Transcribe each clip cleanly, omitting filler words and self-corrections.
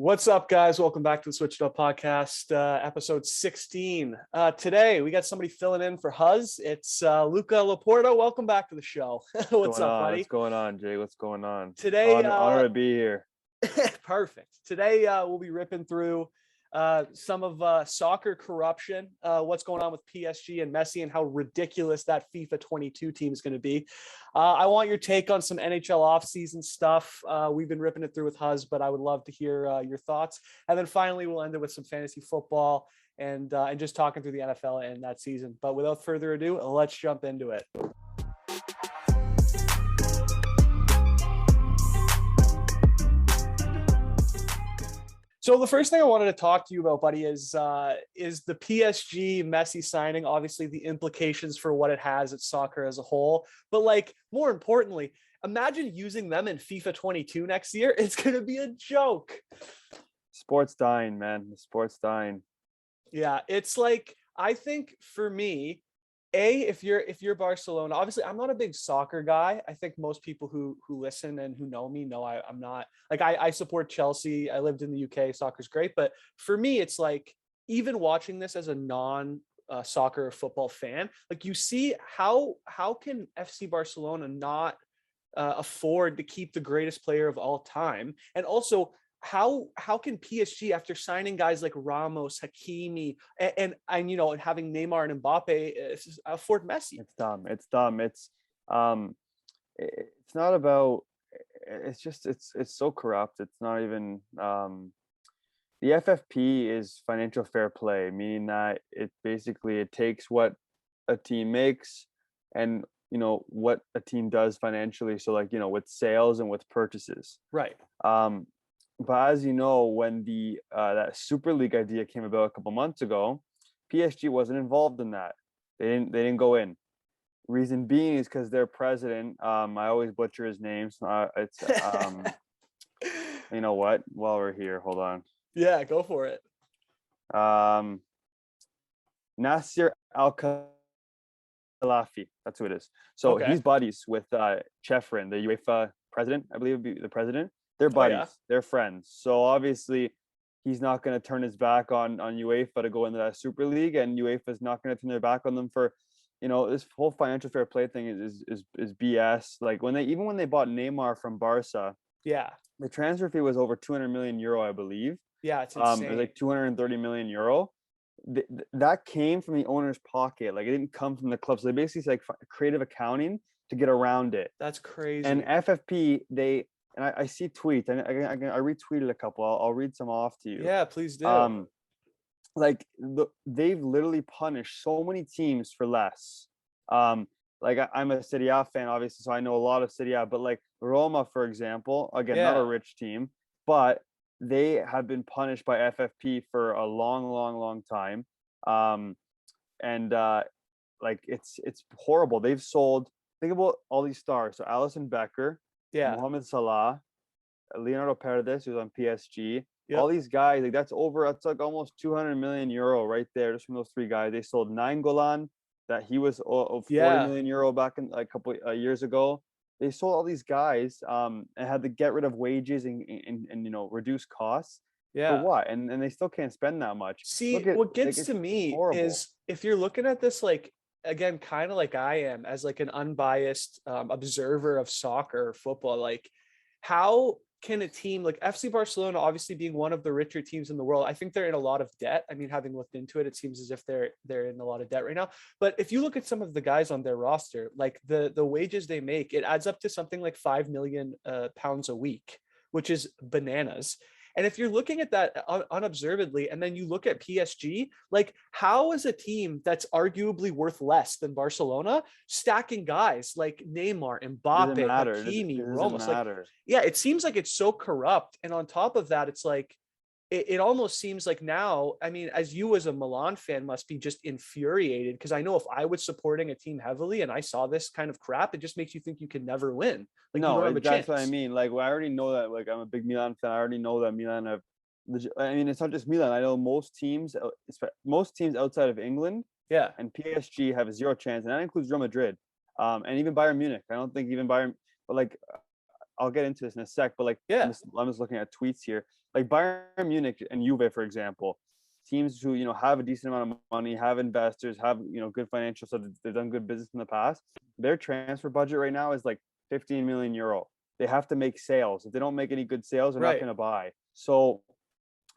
What's up, guys? Welcome back to the Switch It Up podcast, episode 16. Today, we got somebody filling in for Huz. It's Luca Laporta. Welcome back to the show. What's up, buddy? What's going on, Jay? What's going on? Today, honor to be here. Perfect. Today, we'll be ripping through some of soccer corruption, what's going on with PSG and Messi, and how ridiculous that FIFA 22 team is going to be. I want your take on some NHL offseason stuff. We've been ripping it through with Huz, but I would love to hear your thoughts. And then finally, we'll end it with some fantasy football and just talking through the NFL and that season. But without further ado, let's jump into it. So the first thing I wanted to talk to you about, buddy, is the PSG Messi signing, obviously the implications for what it has at soccer as a whole. But like, more importantly, imagine using them in FIFA 22 next year. It's going to be a joke. Sport's dying, man. The sport's dying. Yeah, it's like, I think for me, if you're Barcelona, obviously I'm not a big soccer guy. I think most people who listen and who know me know I'm not. Like I support Chelsea. I lived in the UK. Soccer's great, but for me, it's like even watching this as a non soccer or football fan, like you see how can FC Barcelona not afford to keep the greatest player of all time, and also how can PSG, after signing guys like Ramos, Hakimi, and having Neymar and Mbappe, afford Messi? It's dumb. It's not about. It's just it's so corrupt. It's not even. The FFP is financial fair play, meaning that it takes what a team makes and what a team does financially. So with sales and with purchases, right? But as you know, when the that Super League idea came about a couple months ago, PSG wasn't involved in that. They didn't go in. Reason being is because their president, I always butcher his name. So it's you know what? While we're here, hold on. Yeah, go for it. Nasser Al-Khelaifi. That's who it is. So Okay. He's buddies with Chefrin, the UEFA president. I believe would be the president. They're buddies. Oh, yeah. They're friends. So obviously, he's not going to turn his back on UEFA to go into that Super League, and UEFA is not going to turn their back on them for, this whole financial fair play thing is BS. Like when they bought Neymar from Barca, yeah, the transfer fee was over 200 million euro, I believe. Yeah, it's insane. It was like 230 million euro. That came from the owner's pocket. Like it didn't come from the club. So they basically like creative accounting to get around it. That's crazy. And FFP, and I see tweets, and I retweeted a couple. I'll read some off to you. Yeah, please do. They've literally punished so many teams for less. I'm a Serie A fan, obviously, so I know a lot of Serie A. But like Roma, for example, again, not a rich team, but they have been punished by FFP for a long time. It's horrible. They've sold. Think about all these stars. So Alisson Becker. Yeah, Mohamed Salah, Leonardo Paredes, who's on PSG. Yep. All these guys, that's like almost 200 million euro right there, just from those three guys. They sold Nainggolan, that he was 40 million euro back in a couple years ago. They sold all these guys and had to get rid of wages and reduce costs. Yeah. For what? And they still can't spend that much. See, what gets to me is if you're looking at this like, again, kind of like I am as like an unbiased observer of soccer or football, like how can a team like FC Barcelona, obviously being one of the richer teams in the world, I think they're in a lot of debt. I mean, having looked into it, it seems as if they're in a lot of debt right now. But if you look at some of the guys on their roster, like the wages they make, it adds up to something like 5 million pounds a week, which is bananas. And if you're looking at that unobservedly, and then you look at PSG, like how is a team that's arguably worth less than Barcelona stacking guys like Neymar, Mbappe, Hakimi, Ramos? Like, yeah, it seems like it's so corrupt. And on top of that, it's like, it almost seems like now, I mean, as you as a Milan fan must be just infuriated, because I know if I was supporting a team heavily and I saw this kind of crap, it just makes you think you can never win. Like, no, you don't have a that's chance. what I mean. Like, I already know that. Like, I'm a big Milan fan. I already know that Milan have. I mean, it's not just Milan. I know most teams outside of England, and PSG have a zero chance, and that includes Real Madrid, and even Bayern Munich. I don't think even Bayern, but like, I'll get into this in a sec. But like, I'm just looking at tweets here. like Bayern Munich and Juve, for example, teams who, have a decent amount of money, have investors, have, good financial, so they've done good business in the past. Their transfer budget right now is like 15 million euro. They have to make sales. If they don't make any good sales, they're not Right. going to buy. So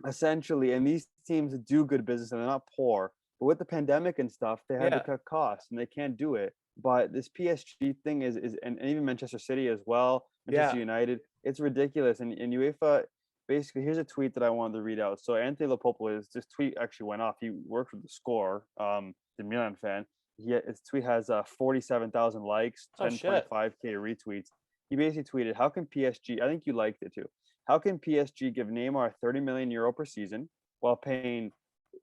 essentially, and these teams do good business and they're not poor, but with the pandemic and stuff, they had to cut costs and they can't do it. But this PSG thing is and even Manchester City as well, Manchester United, it's ridiculous. And UEFA, basically, here's a tweet that I wanted to read out. So Anthony Lopopoulos, this tweet actually went off. He worked with the Score, the Milan fan. His tweet has 47,000 likes, 10.5K retweets. He basically tweeted, "How can PSG?" I think you liked it too. "How can PSG give Neymar 30 million euro per season while paying?"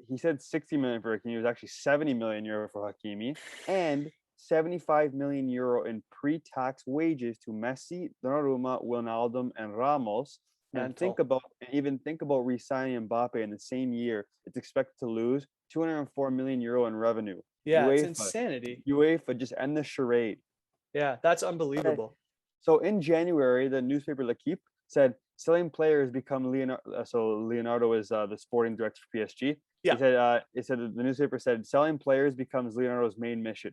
He said 60 million for Hakimi. It was actually 70 million euro for Hakimi, and 75 million euro in pre-tax wages to Messi, Donnarumma, Wijnaldum, and Ramos. And think about re-signing Mbappe in the same year. It's expected to lose 204 million euro in revenue. Yeah, it's insanity. UEFA, just end the charade. Yeah, that's unbelievable. So in January, the newspaper L'Equipe said selling players become Leonardo. So Leonardo is the sporting director for PSG. Yeah. It said the newspaper said selling players becomes Leonardo's main mission.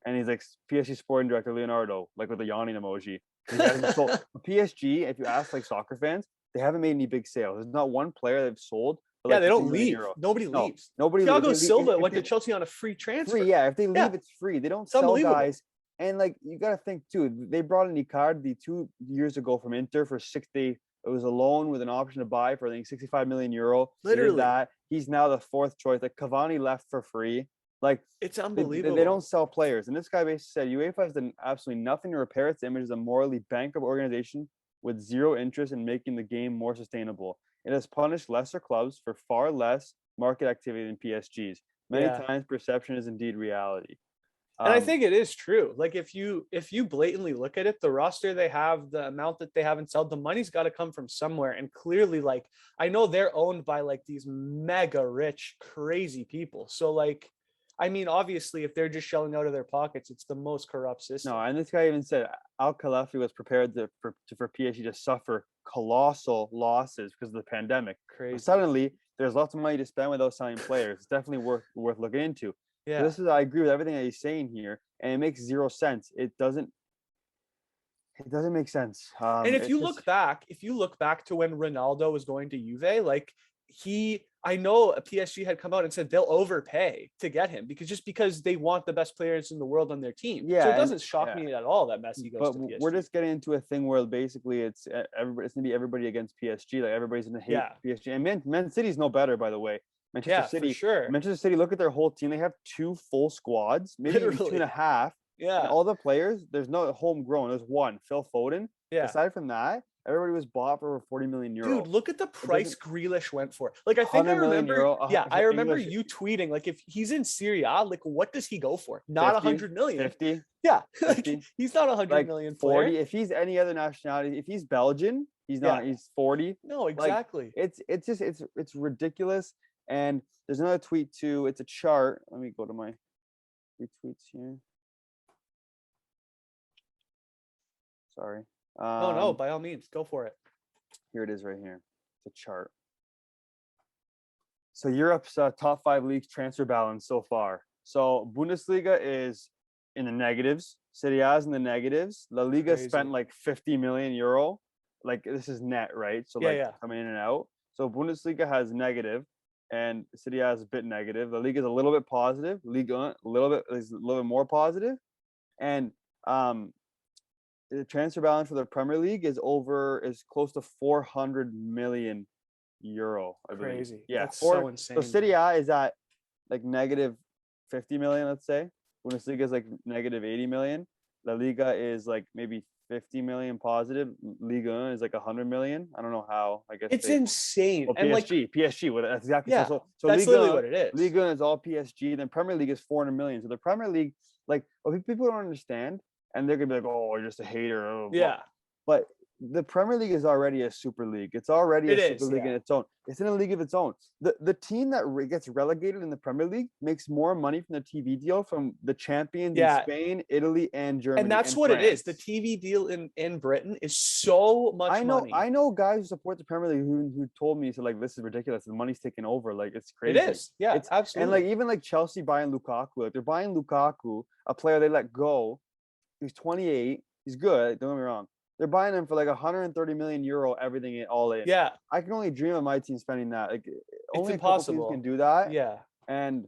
And he's like, PSG sporting director Leonardo, like with a yawning emoji. PSG, if you ask like soccer fans, they haven't made any big sales. There's not one player they've sold. Yeah, they don't leave. Nobody leaves. Nobody. Thiago Silva went to Chelsea on a free transfer. If they leave, it's free. They don't sell guys. And like, you got to think too, they brought in Icardi 2 years ago from Inter for 60. It was a loan with an option to buy for, I think, 65 million euro. Literally. That. He's now the fourth choice. Like Cavani left for free. Like, it's unbelievable. They don't sell players. And this guy basically said UEFA has done absolutely nothing to repair its image as a morally bankrupt organization with zero interest in making the game more sustainable. It has punished lesser clubs for far less market activity than PSG's. Many times perception is indeed reality. And I think it is true. Like if you blatantly look at it, the roster they have, the amount that they haven't sold, the money's got to come from somewhere. And clearly, like, I know they're owned by like these mega rich, crazy people. So like, I mean, obviously, if they're just shelling out of their pockets, it's the most corrupt system. No, and this guy even said Al Khelafi was prepared for PSG to suffer colossal losses because of the pandemic. Crazy. But suddenly, there's lots of money to spend without signing players. It's definitely worth looking into. Yeah. So I agree with everything that he's saying here, and it makes zero sense. It doesn't make sense. And if you look back to when Ronaldo was going to Juve, like I know PSG had come out and said they'll overpay to get him because they want the best players in the world on their team. Yeah, so it doesn't shock me at all that Messi goes to PSG. We're just getting into a thing where basically it's going to be everybody against PSG. Like everybody's going to hate PSG. And Man City's no better, by the way. Manchester City, for sure. Manchester City, look at their whole team. They have 2 full squads, maybe 2.5. Yeah. And all the players, there's no homegrown. There's one, Phil Foden. Yeah. Aside from that, everybody was bought for over 40 million euro. Dude, look at the price Grealish went for. Like, I think I remember. I remember you tweeting, like, if he's in Serie A, like, what does he go for? Not 100 million. 50. Yeah. 50. Like, he's not 100 million 40. Player. If he's any other nationality, if he's Belgian, he's not. He's 40. No, exactly. Like, it's ridiculous. And there's another tweet too. It's a chart. Let me go to my retweets here. Sorry. No, by all means, go for it. Here it is right here. It's a chart. So Europe's top 5 leagues transfer balance so far. So Bundesliga is in the negatives. Serie A is in the negatives. La Liga spent like 50 million euro. Like this is net, right? So coming in and out. So Bundesliga has negative. And Serie A is a bit negative. La Liga is a little bit positive. Liga a little bit more positive. And the transfer balance for the Premier League is close to 400 million euro. I believe. Crazy. Yeah, that's so insane. So Serie A is at like negative 50 million, let's say. Bundesliga is like negative 80 million. La Liga is like maybe 50 million positive. Liga is like 100 million. I don't know how. I guess it's insane. Well, PSG. That's exactly. Yeah, so that's Liga, literally what it is. Liga is all PSG. Then Premier League is 400 million. So the Premier League, like, what people don't understand, and they're gonna be like, "Oh, you're just a hater." Oh, yeah. But the Premier League is already a super league. It's already It a super is, league in its own. It's in a league of its own. The team that gets relegated in the Premier League makes more money from the TV deal from the champions in Yeah. Spain, Italy, and Germany. And that's and what France. it is. The TV deal in Britain is so much money. I know guys who support the Premier League who told me, so like, this is ridiculous. The money's taking over. Like, it's crazy. It is. Yeah, absolutely. And like, even like Chelsea buying Lukaku, like they're buying Lukaku, a player they let go. He's 28. He's good. Don't get me wrong. They're buying him for like 130 million euro, everything all in. Yeah. I can only dream of my team spending that. Like, only impossible. A couple teams can do that. Yeah. And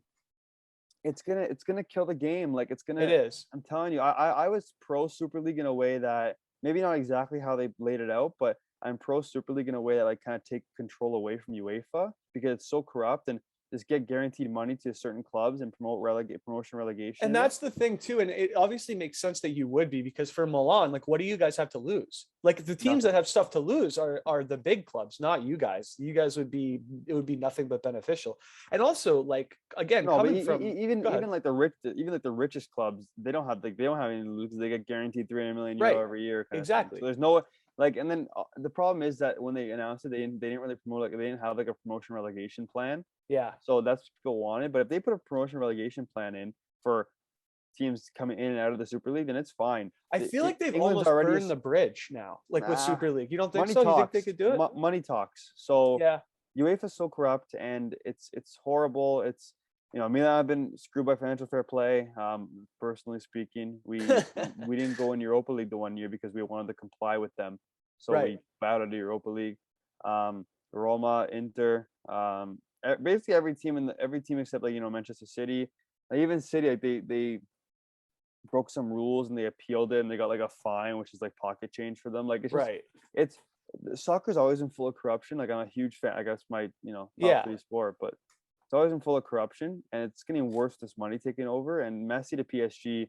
it's gonna kill the game. Like, it's gonna. It is. I'm telling you, I was pro Super League in a way that maybe not exactly how they laid it out, but I'm pro Super League in a way that like kind of take control away from UEFA because it's so corrupt and just get guaranteed money to certain clubs and promote promotion relegation. And that's the thing too. And it obviously makes sense that you would be, because for Milan, like, what do you guys have to lose? Like, the teams that have stuff to lose are the big clubs, not you guys. You guys would be nothing but beneficial. And also, like, again, coming from even like the richest clubs, they don't have any to lose because they get guaranteed 300 million euro every year. Exactly. So there's no like, and then the problem is that when they announced it, they didn't really promote, like, they didn't have like a promotion relegation plan. Yeah. So that's what people wanted. But if they put a promotion relegation plan in for teams coming in and out of the Super League, then it's fine. I feel like they've almost burned the bridge now, like with Super League. You don't think so? You think they could do it? Money talks. So yeah, UEFA's so corrupt and it's horrible. It's, you know, Milan have been screwed by financial fair play. Personally speaking, we didn't go in Europa League the one year because we wanted to comply with them. So we bowed out of the Europa League. Roma, Inter, basically every team except, like, you know, Manchester City. Like, even City, like, they broke some rules and they appealed it and they got like a fine, which is like pocket change for them. Like, it's just, it's soccer's always in full of corruption. Like, I'm a huge fan. I guess my, you know, top three sport, but it's always in full of corruption and it's getting worse. This money taking over, and Messi to PSG,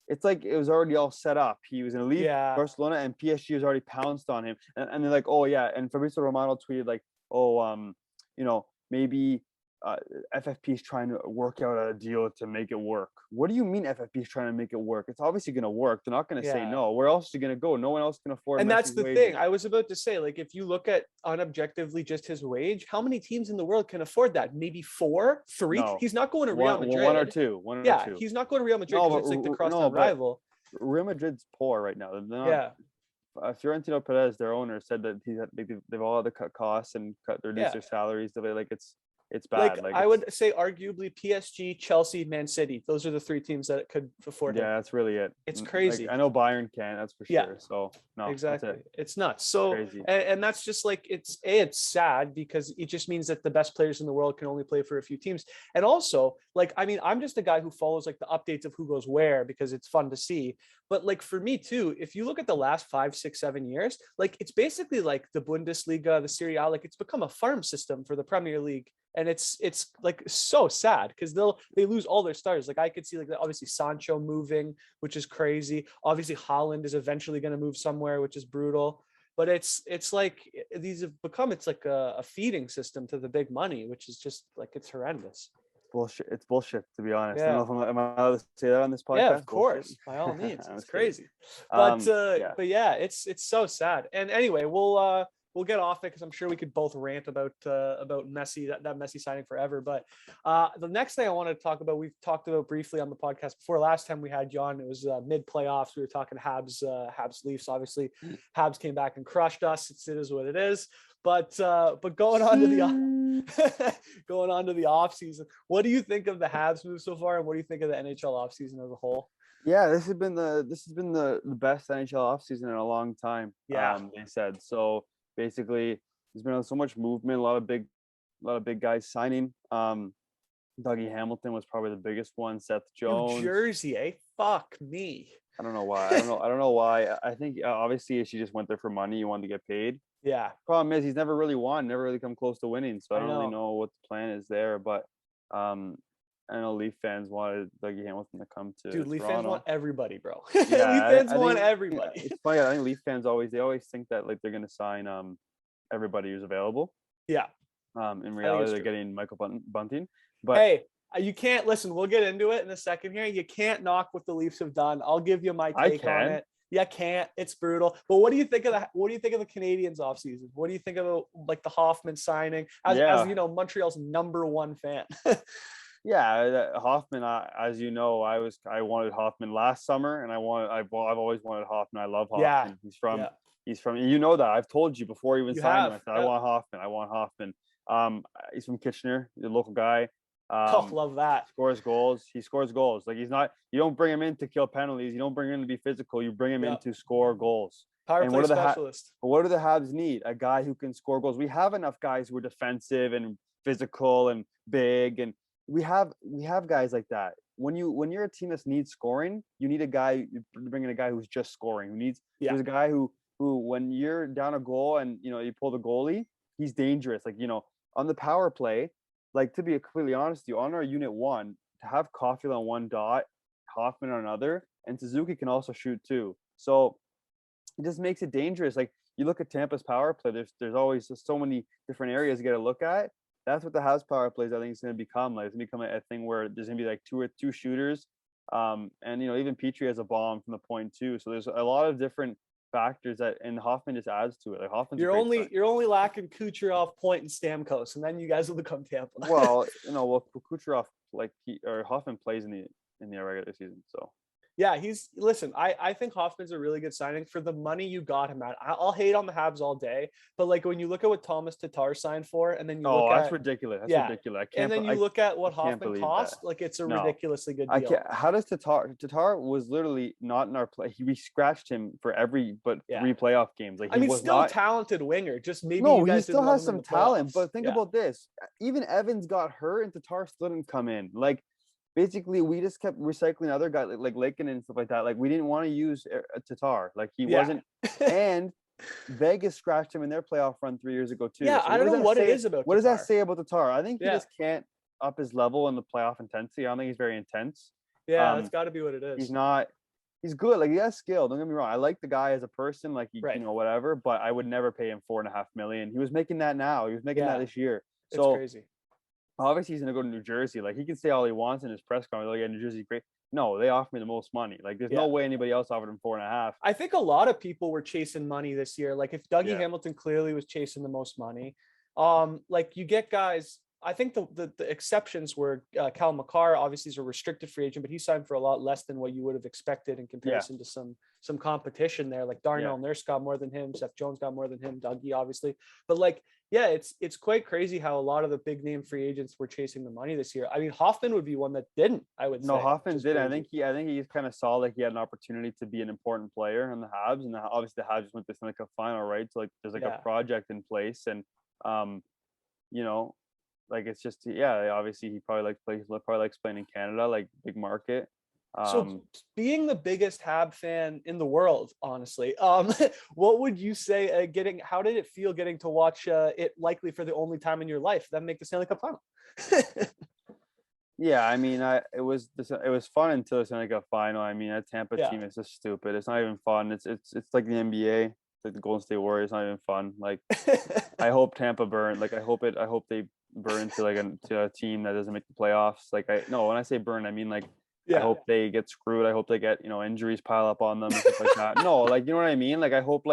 it's like it was already all set up. He was going to leave Barcelona and PSG was already pounced on him. And they're like, oh yeah. And Fabrizio Romano tweeted like, oh, you know, maybe FFP is trying to work out a deal to make it work. What do you mean FFP is trying to make it work? It's obviously going to work. They're not going to say no. Where else is it going to go? No one else can afford. And that's the thing. I was about to say, like, if you look at unobjectively just his wage, how many teams in the world can afford that? Maybe 4, 3. No. He's not going to Real Madrid. One or two. He's not going to Real Madrid because it's like the crosstown rival. Real Madrid's poor right now. They're not, Fiorentino Perez, their owner, said that they've all had to cut costs and reduce their salaries. Like, it's bad. Like I would say arguably PSG, Chelsea, Man City. Those are the 3 teams that could afford it. Yeah, that's really it. It's crazy. Like, I know Bayern can, that's for sure. So no, exactly. It's nuts. So and that's just like, it's sad because it just means that the best players in the world can only play for a few teams. And also, like, I mean, I'm just a guy who follows like the updates of who goes where because it's fun to see. But like, for me too, if you look at the last 5, 6, 7 years, like, it's basically like the Bundesliga, the Serie A, like, it's become a farm system for the Premier League. And it's like so sad because they lose all their stars. Like, I could see, like, obviously Sancho moving, which is crazy. Obviously Haaland is eventually going to move somewhere, which is brutal. But it's like these have become, it's like a feeding system to the big money, which is just like, it's horrendous. Bullshit. It's bullshit, to be honest. I don't know if am I allowed to say that on this podcast? Yeah, of course. By all means. It's crazy. But yeah, it's so sad. And anyway, we'll get off it because I'm sure we could both rant about Messi, that Messi signing forever. But the next thing I want to talk about, we've talked about briefly on the podcast before. Last time we had you on, it was mid playoffs. We were talking Habs Leafs. Obviously, Habs came back and crushed us. It is what it is. But going on to the off season, what do you think of the Habs move so far, and what do you think of the NHL off season as a whole? Yeah, this has been the best NHL off season in a long time. Yeah, they said so. Basically, there's been so much movement, a lot of big guys signing. Dougie Hamilton was probably the biggest one. Seth Jones, New Jersey, eh? Fuck me. I don't know why. I don't know why. I think obviously she just went there for money. You wanted to get paid. Yeah. Problem is he's never really won, never really come close to winning. So I don't really know what the plan is there. But I know Leaf fans wanted Dougie Hamilton to come to Toronto. Leaf fans want everybody, bro. Yeah, Leaf fans want everybody. It's funny. I think Leaf fans always think that like they're gonna sign everybody who's available. Yeah. In reality, they're getting Michael Bunting. But hey, you can't listen. We'll get into it in a second here. You can't knock what the Leafs have done. I'll give you my take on it. Yeah, can't. It's brutal. But what do you think of the Canadians offseason? What do you think of like the Hoffman signing? As Yeah. you know, Montreal's #1 fan. Yeah, Hoffman. As you know, I wanted Hoffman last summer, and I've always wanted Hoffman. I love Yeah. Hoffman. Yeah. He's from you know that I've told you before you even You signed him. I have. said I Yep. want Hoffman. I want Hoffman. He's from Kitchener, the local guy. Oh, love that. Scores goals. He scores goals. Like he's not. You don't bring him in to kill penalties. You don't bring him in to be physical. You bring him in Yep. to score goals. Power And play specialist. what do the Habs need? A guy who can score goals. We have enough guys who are defensive and physical and big, and we have guys like that. When you're a team that needs scoring, you need a guy. You bring in a guy who's just scoring. Yeah. There's a guy who when you're down a goal and you pull the goalie, he's dangerous. Like on the power play, like to be completely honest with you, on our unit one, to have Caulfield on one dot, Hoffman on another, and Suzuki can also shoot too. So it just makes it dangerous. Like you look at Tampa's power play, there's always just so many different areas you got to look at. That's what the House power plays, I think, is going to become. Like it's going to become a thing where there's going to be like two shooters, and even Petrie has a bomb from the point too. So there's a lot of different factors and Hoffman just adds to it. Like Hoffman's you're only lacking Kucherov, Point, and Stamkos, and then you guys will become Tampa. well, Kucherov or Hoffman plays in the regular season, so. Yeah, I think Hoffman's a really good signing for the money you got him at. I'll hate on the Habs all day, but like when you look at what Thomas Tatar signed for, and then you look that's at ridiculous. That's ridiculous. And then you look at what Hoffman cost, that. like it's a No. ridiculously good I deal. can't. How does Tatar was literally not in our play. We scratched him for three playoff games. Like he was still not a talented winger. Just maybe no, you guys he still didn't love has him in some the talent. playoffs. But think about this: even Evans got hurt, and Tatar still didn't come in. Like basically, we just kept recycling other guys like Lakin and stuff like that. Like we didn't want to use Tatar. Like he wasn't, and Vegas scratched him in their playoff run 3 years ago too. Yeah, so I don't know what it is about. What Tatar. does that say about Tatar? I think he just can't up his level in the playoff intensity. I don't think he's very intense. Yeah, that's got to be what it is. He's not. He's good. Like he has skill. Don't get me wrong. I like the guy as a person. Like whatever. But I would never pay him $4.5 million. He was making that now. He was making that this year. So it's crazy. Obviously, he's gonna go to New Jersey. Like he can say all he wants in his press conference. Like, yeah, New Jersey's great. No, they offered me the most money. Like there's no way anybody else offered him $4.5. I think a lot of people were chasing money this year. Like if Dougie Hamilton clearly was chasing the most money, like you get guys. I think the exceptions were Cal Makar. Obviously, he's a restricted free agent, but he signed for a lot less than what you would have expected in comparison to some competition there. Like Darnell Nurse got more than him, Seth Jones got more than him, Dougie obviously. But like, it's quite crazy how a lot of the big name free agents were chasing the money this year. I mean, Hoffman would be one that didn't. I would say. No, Hoffman did. I think he kind of saw like he had an opportunity to be an important player in the Habs, and obviously the Habs just went to the final, right? So like there's like a project in place, and like it's just obviously he probably likes playing in Canada, like big market. So being the biggest Hab fan in the world, honestly, what would you say how did it feel getting to watch it likely for the only time in your life, then make the Stanley Cup final? Yeah, I mean, it was fun until the Stanley Cup final. I mean, that Tampa team is just stupid. It's not even fun. It's like the NBA, it's like the Golden State Warriors. It's not even fun. Like I hope Tampa burn. Like I hope they burn to a team that doesn't make the playoffs. Like when I say burn, I mean like I hope they get screwed. I hope they get injuries pile up on them and stuff like that. No, like you know what I mean. Like I hope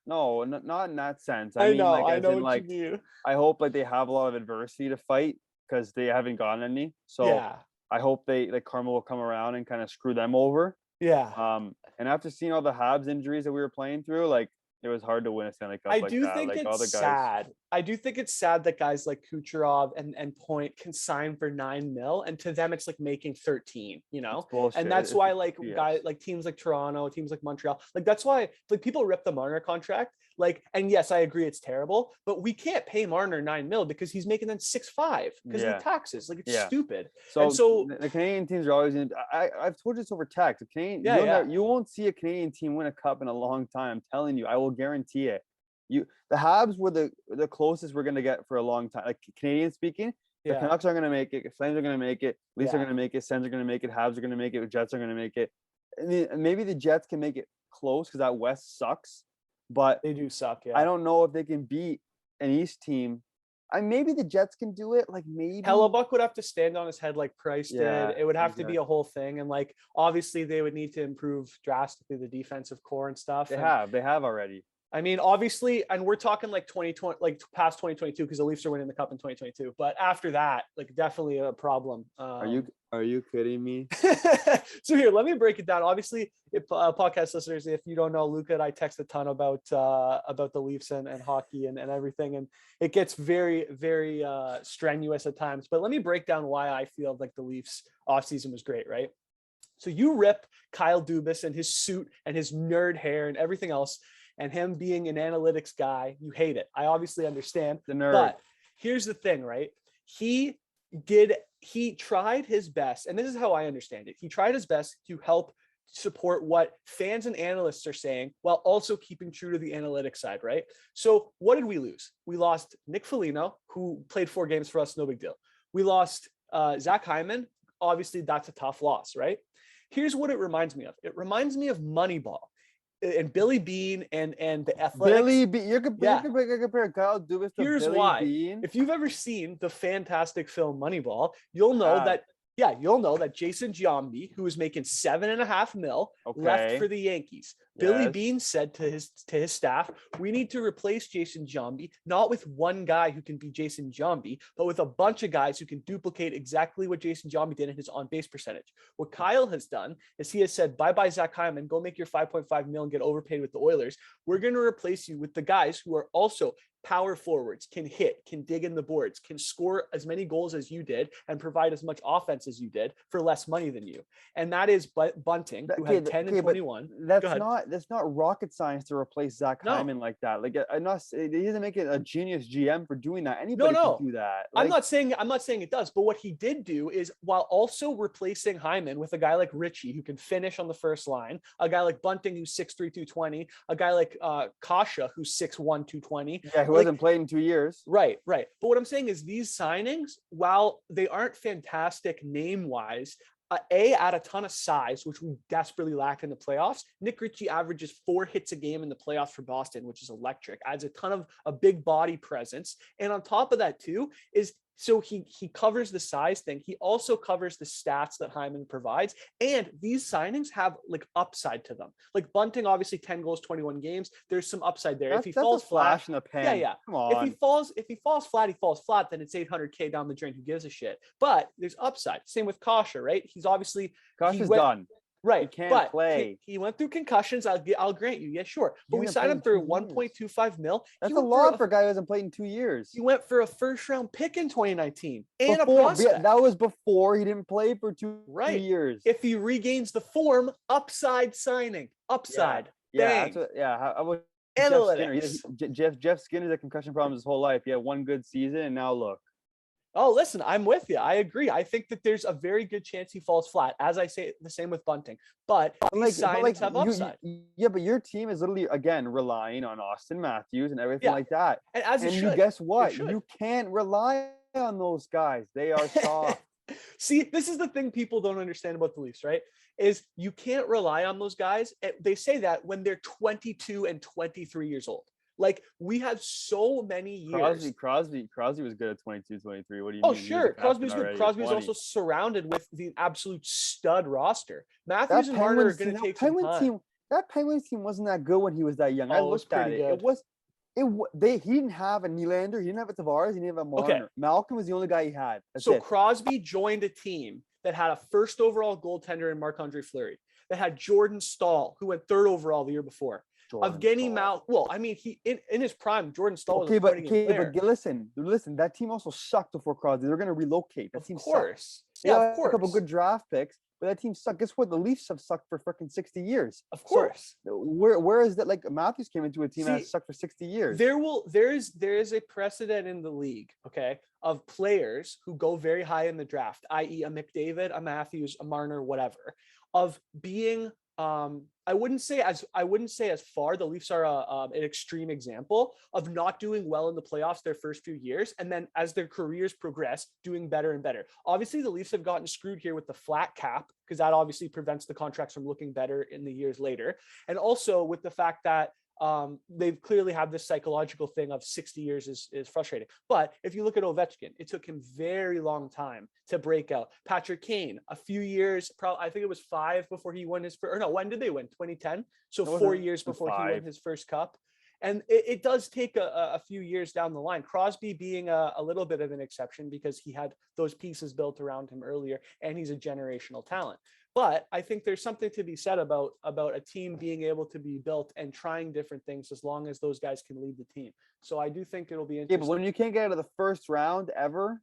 no, not in that sense. I mean, I know what you mean. I hope like they have a lot of adversity to fight because they haven't gotten any. So I hope karma will come around and kind of screw them over. Yeah. And after seeing all the Habs injuries that we were playing through, like it was hard to win a Stanley Cup. I do think it's sad. I do think it's sad that guys like Kucherov and Point can sign for $9 million, and to them it's like making 13. And that's why guys like teams like Toronto, teams like Montreal, like that's why like people rip the Marner contract. Like, and yes, I agree it's terrible, but we can't pay Marner $9 million because he's making them 6.5 because of the taxes. Like it's stupid. So the Canadian teams are always in. I've told you this over text. The Canadian, you won't see a Canadian team win a cup in a long time. I'm telling you, I will guarantee it. The Habs were the closest we're gonna get for a long time. Like Canadian speaking, the Canucks are gonna make it. Flames are gonna make it. Leafs are gonna make it. Sens are gonna make it. Habs are gonna make it. Jets are gonna make it. And maybe the Jets can make it close because that West sucks. But they do suck. I don't know if they can beat an East team maybe the Jets can do it. Like maybe Hellebuck would have to stand on his head like Price did. Yeah, It would have to exactly. be a whole thing. And like, obviously they would need to improve drastically the defensive core and stuff. They And have already. I mean, obviously, and we're talking like 2020, like past 2022, because the Leafs are winning the cup in 2022. But after that, like definitely a problem. Are you kidding me? So here, let me break it down. Obviously, if podcast listeners, if you don't know, Luca and I text a ton about the Leafs and hockey and everything, and it gets very, very strenuous at times. But let me break down why I feel like the Leafs offseason was great, right? So you rip Kyle Dubas and his suit and his nerd hair and everything else, and him being an analytics guy, you hate it. I obviously understand. The nerd. But here's the thing, right? He tried his best, and this is how I understand it. He tried his best to help support what fans and analysts are saying while also keeping true to the analytics side, right? So what did we lose? We lost Nick Foligno, who played 4 games for us, no big deal. We lost Zach Hyman. Obviously, that's a tough loss, right? Here's what it reminds me of. It reminds me of Moneyball and Billy Bean and the Athletics. Billy Bean. You can compare Kyle Dubas to Here's Billy why. Bean. If you've ever seen the fantastic film Moneyball, you'll know that Jason Giambi, who was making $7.5 million, left for the Yankees. Billy Bean said to his staff, "We need to replace Jason Giambi, not with one guy who can be Jason Giambi, but with a bunch of guys who can duplicate exactly what Jason Giambi did in his on-base percentage." What Kyle has done is he has said, "Bye-bye, Zach Hyman. Go make your $5.5 million, get overpaid with the Oilers. We're going to replace you with the guys who are also power forwards, can hit, can dig in the boards, can score as many goals as you did, and provide as much offense as you did for less money than you." And that is Bunting, who had 10 and 21. That's not rocket science to replace Zach Hyman like that. Like, he doesn't make it a genius GM for doing that. Anybody can do that. Like, I'm not saying it does, but what he did do is, while also replacing Hyman with a guy like Richie, who can finish on the first line, a guy like Bunting, who's 6'3", 220, a guy like Kasha, who's 6'1", 220. Yeah, who hasn't played in 2 years. Right. But what I'm saying is these signings, while they aren't fantastic name-wise, add a ton of size, which we desperately lack in the playoffs. Nick Ritchie averages 4 hits a game in the playoffs for Boston, which is electric. Adds a ton of a big body presence. And on top of that too is, so he covers the size thing. He also covers the stats that Hyman provides. And these signings have like upside to them. Like Bunting, obviously 10 goals, 21 games. There's some upside there. If he falls flat, in the pan. Yeah. Come on. If he falls flat, then it's $800K down the drain. Who gives a shit? But there's upside. Same with Kasha, right? He's obviously done. Right. He can't play. He went through concussions. I'll grant you. Yeah, sure. But we signed him for $1.25 million. That's a lot for a guy who hasn't played in 2 years. He went for a first-round pick in 2019 and a prospect. That was before he didn't play for 2 years. If he regains the form, upside signing. Upside. Yeah. Bang. How about analytics? Jeff Skinner had concussion problems his whole life. He had 1 good season, and now look. Oh, listen, I'm with you. I agree. I think that there's a very good chance he falls flat. As I say, the same with Bunting. But these signings have upside. But your team is literally, again, relying on Austin Matthews and everything like that. And guess what? You can't rely on those guys. They are soft. See, this is the thing people don't understand about the Leafs, right? Is you can't rely on those guys. They say that when they're 22 and 23 years old. Like, we have so many years. Crosby was good at 22, 23. What do you mean? Oh, sure. Crosby's good. Crosby's also surrounded with the absolute stud roster. Matthews and Marner are going to take some time. That Penguins team wasn't that good when he was that young. I looked at it. He didn't have a Nylander. He didn't have a Tavares. He didn't have a Marner. Okay. Malcolm was the only guy he had. That's it. Crosby joined a team that had a first overall goaltender in Marc-Andre Fleury, that had Jordan Staal, who went 3rd overall the year before. Evgeny Mal. Well, I mean, he in his prime, Jordan Staal was but listen. That team also sucked before Crosby. They're going to relocate. That team sucks. Yeah, of course. A couple good draft picks, but that team sucked. Guess what? The Leafs have sucked for freaking 60 years. Of course. So, where is that? Like, Matthews came into a team that sucked for 60 years. There is a precedent in the league, okay, of players who go very high in the draft, i.e., a McDavid, a Matthews, a Marner, whatever, of being. I wouldn't say as far. The Leafs are an extreme example of not doing well in the playoffs their first few years, and then as their careers progress, doing better and better. Obviously, the Leafs have gotten screwed here with the flat cap, because that obviously prevents the contracts from looking better in the years later, and also with the fact that they've clearly had this psychological thing of 60 years is frustrating. But if you look at Ovechkin, it took him very long time to break out. Patrick Kane, a few years, probably I think it was 5 before he won his first, or no, when did they win? 2010. So 4 years before he won his first cup. And it does take a few years down the line. Crosby being a little bit of an exception because he had those pieces built around him earlier, and he's a generational talent. But I think there's something to be said about a team being able to be built and trying different things as long as those guys can lead the team. So I do think it'll be interesting. Yeah, but when you can't get out of the first round ever.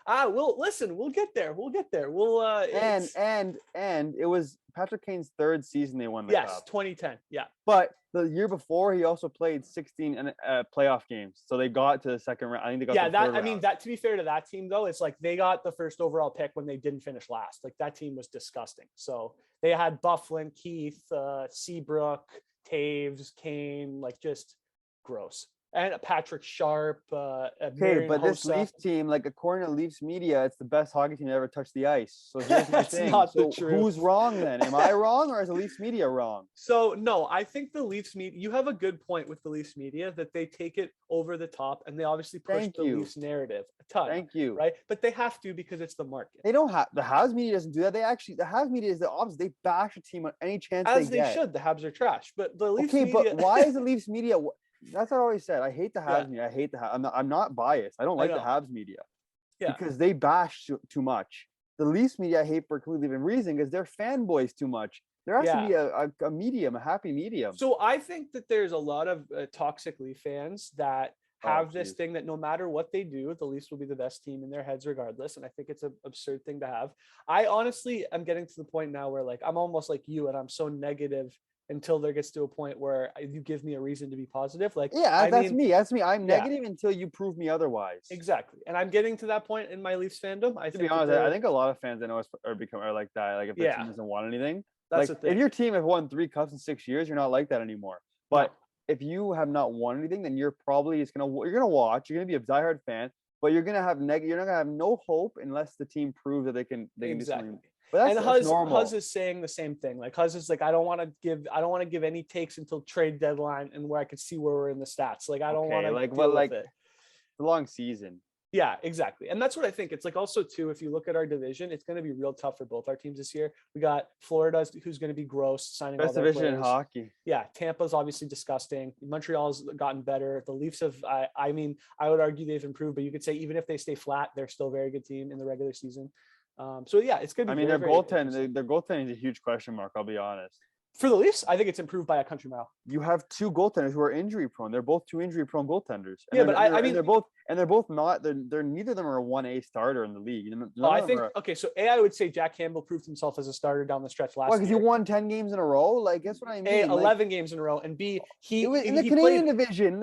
We'll get there. We'll and it was Patrick Kane's third season they won the cup. Yes, 2010. Yeah. But the year before he also played 16 playoff games. So they got to the second round. I think they got to the third round. That, to be fair to that team though, it's like they got the first overall pick when they didn't finish last. Like that team was disgusting. So they had Bufflin, Keith, Seabrook, Taves, Kane, like just gross. And Patrick Sharp. Okay, but this Leafs team, like according to Leafs media, it's the best hockey team that ever touched the ice. So here's my thing. Not the truth. Who's wrong then? Am I wrong, or is the Leafs media wrong? So no, I think the Leafs media. You have a good point with the Leafs media that they take it over the top, and they obviously push the Leafs narrative a ton. Thank you. Right, but they have to because it's the market. They don't have the Habs media doesn't do that. The Habs media is the opposite. They bash a team on any chance as they get. Should. The Habs are trash, but the Leafs media. But why is the Leafs media? That's what I always said. I hate the Habs media. I hate the Habs. I'm not biased. I don't like the Habs media because they bash too much. The Leafs media I hate for a completely different reason because they're fanboys too much. There has to be a medium, a happy medium. So I think that there's a lot of toxic Leaf fans that have this thing that no matter what they do, the Leafs will be the best team in their heads regardless. And I think it's an absurd thing to have. I honestly am getting to the point now where like I'm almost like you and I'm so negative until there gets to a point where you give me a reason to be positive. Like, that's me. I'm negative until you prove me otherwise. Exactly. And I'm getting to that point in my Leafs fandom. To be honest, I think a lot of fans I know are like that. Like if their team doesn't want anything, that's like if your team has won 3 cups in 6 years, you're not like that anymore. But if you have not won anything, then you're probably you're gonna watch. You're gonna be a diehard fan, but you're gonna have you're not gonna have no hope unless the team proves that they can do something. But that's Huz is saying the same thing. Like Huz is like, I don't want to give any takes until trade deadline and where I could see where we're in the stats. Like I don't want to like the long season. Yeah, exactly. And that's what I think. It's like also too, if you look at our division, it's going to be real tough for both our teams this year. We got Florida, who's going to be gross, signing best all their division players. in hockey. Yeah, Tampa's obviously disgusting. Montreal's gotten better. The Leafs have, I mean, I would argue they've improved, but you could say even if they stay flat, they're still a very good team in the regular season. So yeah, it's gonna be. Their goaltending is a huge question mark. I'll be honest. For the Leafs, I think it's improved by a country mile. You have 2 goaltenders who are injury prone. They're both 2 injury prone goaltenders. Yeah, but I mean, they're both not. They're neither of them are a 1A starter in the league. I think so I would say Jack Campbell proved himself as a starter down the stretch last year. Because he won 10 games in a row. Like that's what I mean. 11 games in a row, and B he in the Canadian division.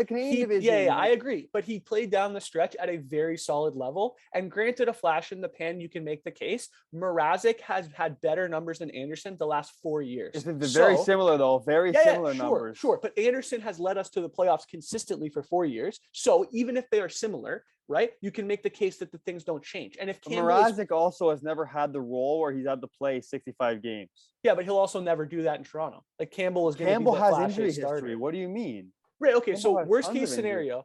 Yeah, I agree. But he played down the stretch at a very solid level. And granted, a flash in the pan, you can make the case. Mrazek has had better numbers than Anderson the last 4 years. It's very similar though. Very similar numbers. Sure. But Anderson has led us to the playoffs consistently for 4 years. So even if they are similar, right, you can make the case that the things don't change. And if Mrazek also has never had the role where he's had to play 65 games. Yeah, but he'll also never do that in Toronto. Like Campbell is going to be the has injury starter. history. What do you mean? Right. Okay. So worst case scenario,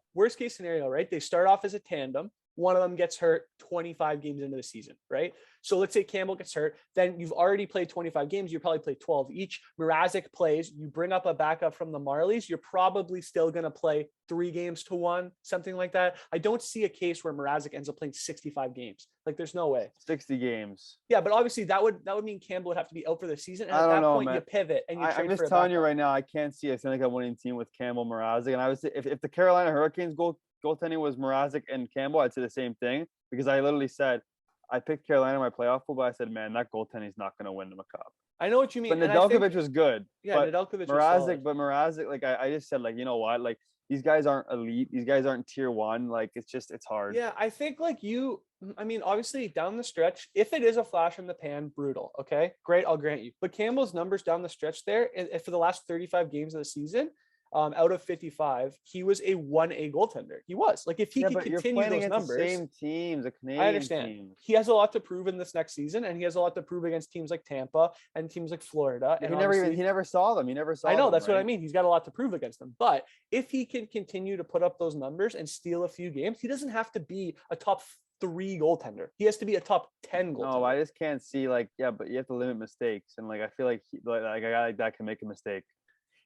right? They start off as a tandem. One of them gets hurt 25 games into the season, right? So let's say Campbell gets hurt, then you've already played 25 games. You probably play 12 each. Mrazek plays. You bring up a backup from the Marlies. You're probably still going to play 3 games to 1, something like that. I don't see a case where Mrazek ends up playing 65 games. Like there's no way. 60 games. Yeah, but obviously that would mean Campbell would have to be out for the season. And at that point, man. You pivot and you trade for a backup. I'm just telling you right now, I can't see a Stanley Cup winning team with Campbell, Mrazek. And I would say if the Carolina Hurricanes goaltending was Mrazek and Campbell, I'd say the same thing because I literally said I picked Carolina in my playoff pool, but I said, man, that goaltending is not going to win them a cup. I know what you mean. But Nedeljkovic was good. Yeah, Nedeljkovic was solid. But Mrazek, like I just said, like, you know what? Like these guys aren't elite. These guys aren't tier 1. Like it's hard. Yeah, I think obviously down the stretch, if it is a flash in the pan, brutal. Okay, great. I'll grant you. But Campbell's numbers down the stretch there, and for the last 35 games of the season, out of 55, he was a 1A goaltender. He was like, if he could continue those numbers, the same teams, the Canadian I understand. teams. He has a lot to prove in this next season, and he has a lot to prove against teams like Tampa and teams like Florida. And he never saw them. He never saw. I know, them, that's right? what I mean. He's got a lot to prove against them. But if he can continue to put up those numbers and steal a few games, he doesn't have to be a top 3 goaltender. He has to be a top 10 goaltender. No, I just can't see but you have to limit mistakes, and I feel like a guy like that can make a mistake.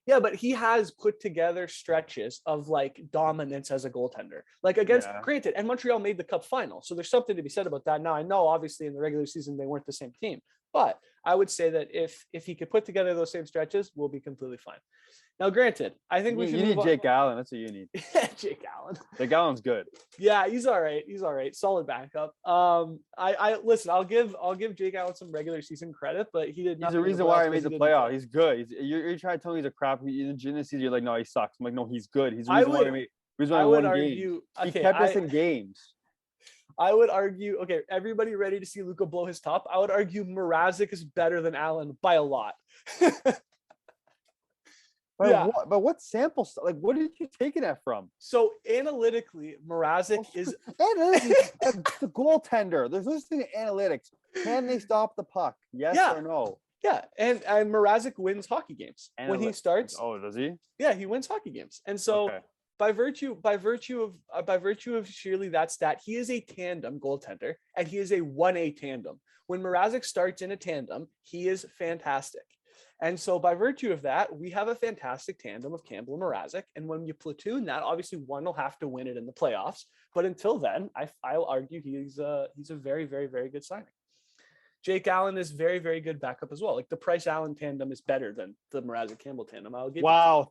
Yeah, but he has put together stretches of dominance as a goaltender. Granted, and Montreal made the Cup final, so there's something to be said about that. Now, I know obviously in the regular season they weren't the same team, but I would say that if he could put together those same stretches, we'll be completely fine. Now, granted, I think we should. You need Jake Allen. That's what you need. Jake Allen. Jake Allen's good. Yeah, he's all right. He's all right. Solid backup. I listen. I'll give Jake Allen some regular season credit, but he did. He's the reason why he made the playoff. He's good. You're trying to tell me he's a crap. In the season, you're like, no, he sucks. I'm like, no, he's good. He's the reason why he won games. He kept us in games. I would argue. Okay, everybody ready to see Luca blow his top? I would argue Mrazek is better than Allen by a lot. But what sample? What did you take that from? So analytically, Mrazek is the goaltender. There's no thing to analytics. Can they stop the puck? Yes or no? Yeah, and Mrazek wins hockey games when he starts. Oh, does he? Yeah, he wins hockey games, and so by virtue of surely that stat, he is a tandem goaltender, and he is a 1A tandem. When Mrazek starts in a tandem, he is fantastic. And so by virtue of that, we have a fantastic tandem of Campbell and Mrazek. And when you platoon that, obviously one will have to win it in the playoffs. But until then, I'll argue he's a very, very, very good signing. Jake Allen is very, very good backup as well. The Price Allen tandem is better than the Mrazek Campbell tandem. I'll give. Wow,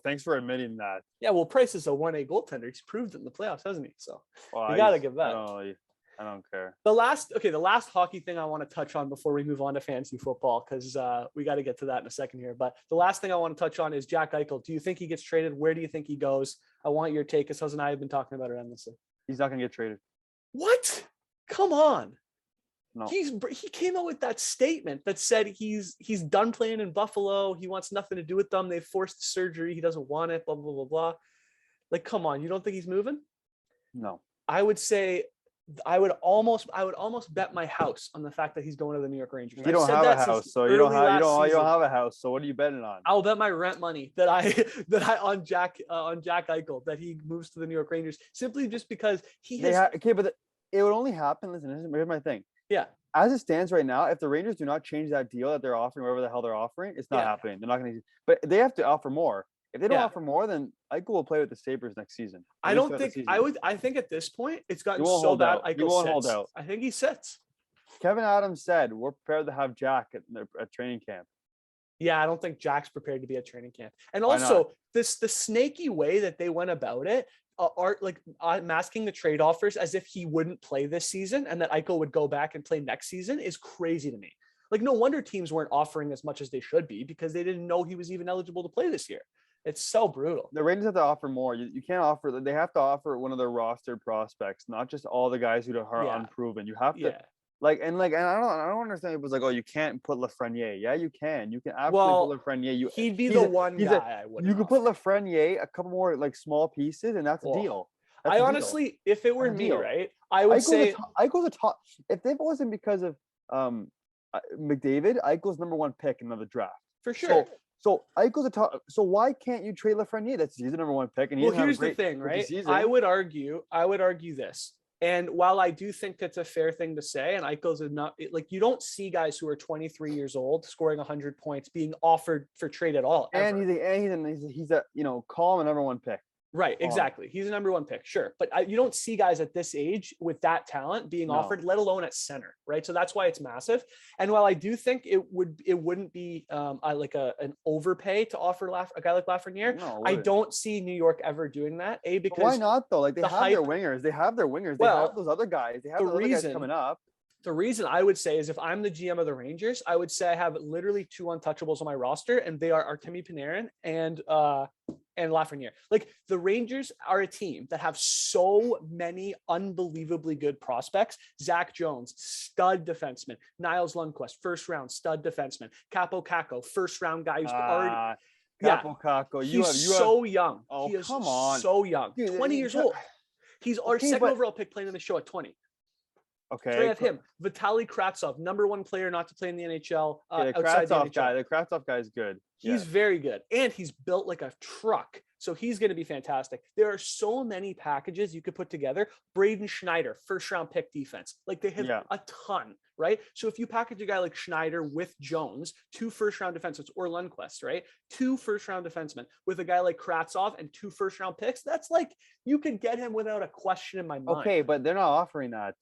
thanks for admitting that. Yeah, well, Price is a 1A goaltender. He's proved it in the playoffs, hasn't he? So you got to give that. I don't care. The last hockey thing I want to touch on before we move on to fantasy football, because we got to get to that in a second here. But the last thing I want to touch on is Jack Eichel. Do you think he gets traded? Where do you think he goes? I want your take, because and I have been talking about it endlessly. He's not going to get traded. What? Come on. No. He came out with that statement that said he's done playing in Buffalo. He wants nothing to do with them. They forced the surgery. He doesn't want it. Blah blah blah blah. Come on. You don't think he's moving? No. I would say. I would almost bet my house on the fact that he's going to the New York Rangers. You don't have a house, so you don't have a house. So what are you betting on? I'll bet my rent money that I on Jack Eichel that he moves to the New York Rangers, simply just because he has. But it would only happen. Listen, here's my thing. Yeah. As it stands right now, if the Rangers do not change that deal that they're offering, whatever the hell they're offering, it's not happening. They're not going to. But they have to offer more. If they don't offer more, then Eichel will play with the Sabres next season. I don't think I would. I think at this point it's gotten so bad. Eichel won't hold out. I think he sits. Kevin Adams said we're prepared to have Jack at training camp. Yeah, I don't think Jack's prepared to be at training camp. And also the snaky way that they went about it, masking the trade offers as if he wouldn't play this season and that Eichel would go back and play next season is crazy to me. No wonder teams weren't offering as much as they should be, because they didn't know he was even eligible to play this year. It's so brutal. The Rangers have to offer more. You can't offer. They have to offer one of their roster prospects, not just all the guys who are unproven. You have to and I don't understand. It was oh, you can't put Lafreniere. Yeah, you can. You can absolutely put Lafreniere. He'd be the one guy I would. You could put Lafreniere, a couple more small pieces, and that's a deal. I honestly, if it were me, right, I would say Eichel's a top. If it wasn't because of McDavid, Eichel's number 1 pick in the draft for sure. So Eichel's a top. So why can't you trade Lafreniere? He's the number 1 pick, and here's the thing, right? I would argue this, and while I do think that's a fair thing to say, and Eichel's not you don't see guys who are 23 years old scoring 100 points being offered for trade at all. Ever. And he's a call him a number 1 pick. Right, exactly. He's a number 1 pick, sure. But you don't see guys at this age with that talent being offered, let alone at center, right? So that's why it's massive. And while I do think it wouldn't be an overpay to offer a guy like Lafreniere, I don't see New York ever doing that. Because why not though? They have their wingers. They have those other guys. They have the other guys coming up. The reason I would say is if I'm the GM of the Rangers, I would say I have literally 2 untouchables on my roster, and they are Artemi Panarin and Lafreniere. The Rangers are a team that have so many unbelievably good prospects. Zach Jones, stud defenseman. Niles Lundqvist, first round stud defenseman. Capo Caco, first round guy who's already. Yeah. Capo Caco. He's so young. Oh, He is come on. so young. Dude, 20 years old. He's our second overall pick playing in the show at 20. Okay. So we have him. Vitaly Kravtsov, #1 player not to play in the NHL. The outside the NHL. guy. The Kravtsov guy is good. He's very good. And he's built like a truck. So he's going to be fantastic. There are so many packages you could put together. Braden Schneider, first-round pick defense. Like they have a ton, right? So if you package a guy like Schneider with Jones, 2 first-round defensemen, or Lundqvist, right? 2 first-round defensemen with a guy like Kravtsov and 2 first-round picks, that's like you could get him without a question in my mind. Okay, but they're not offering that.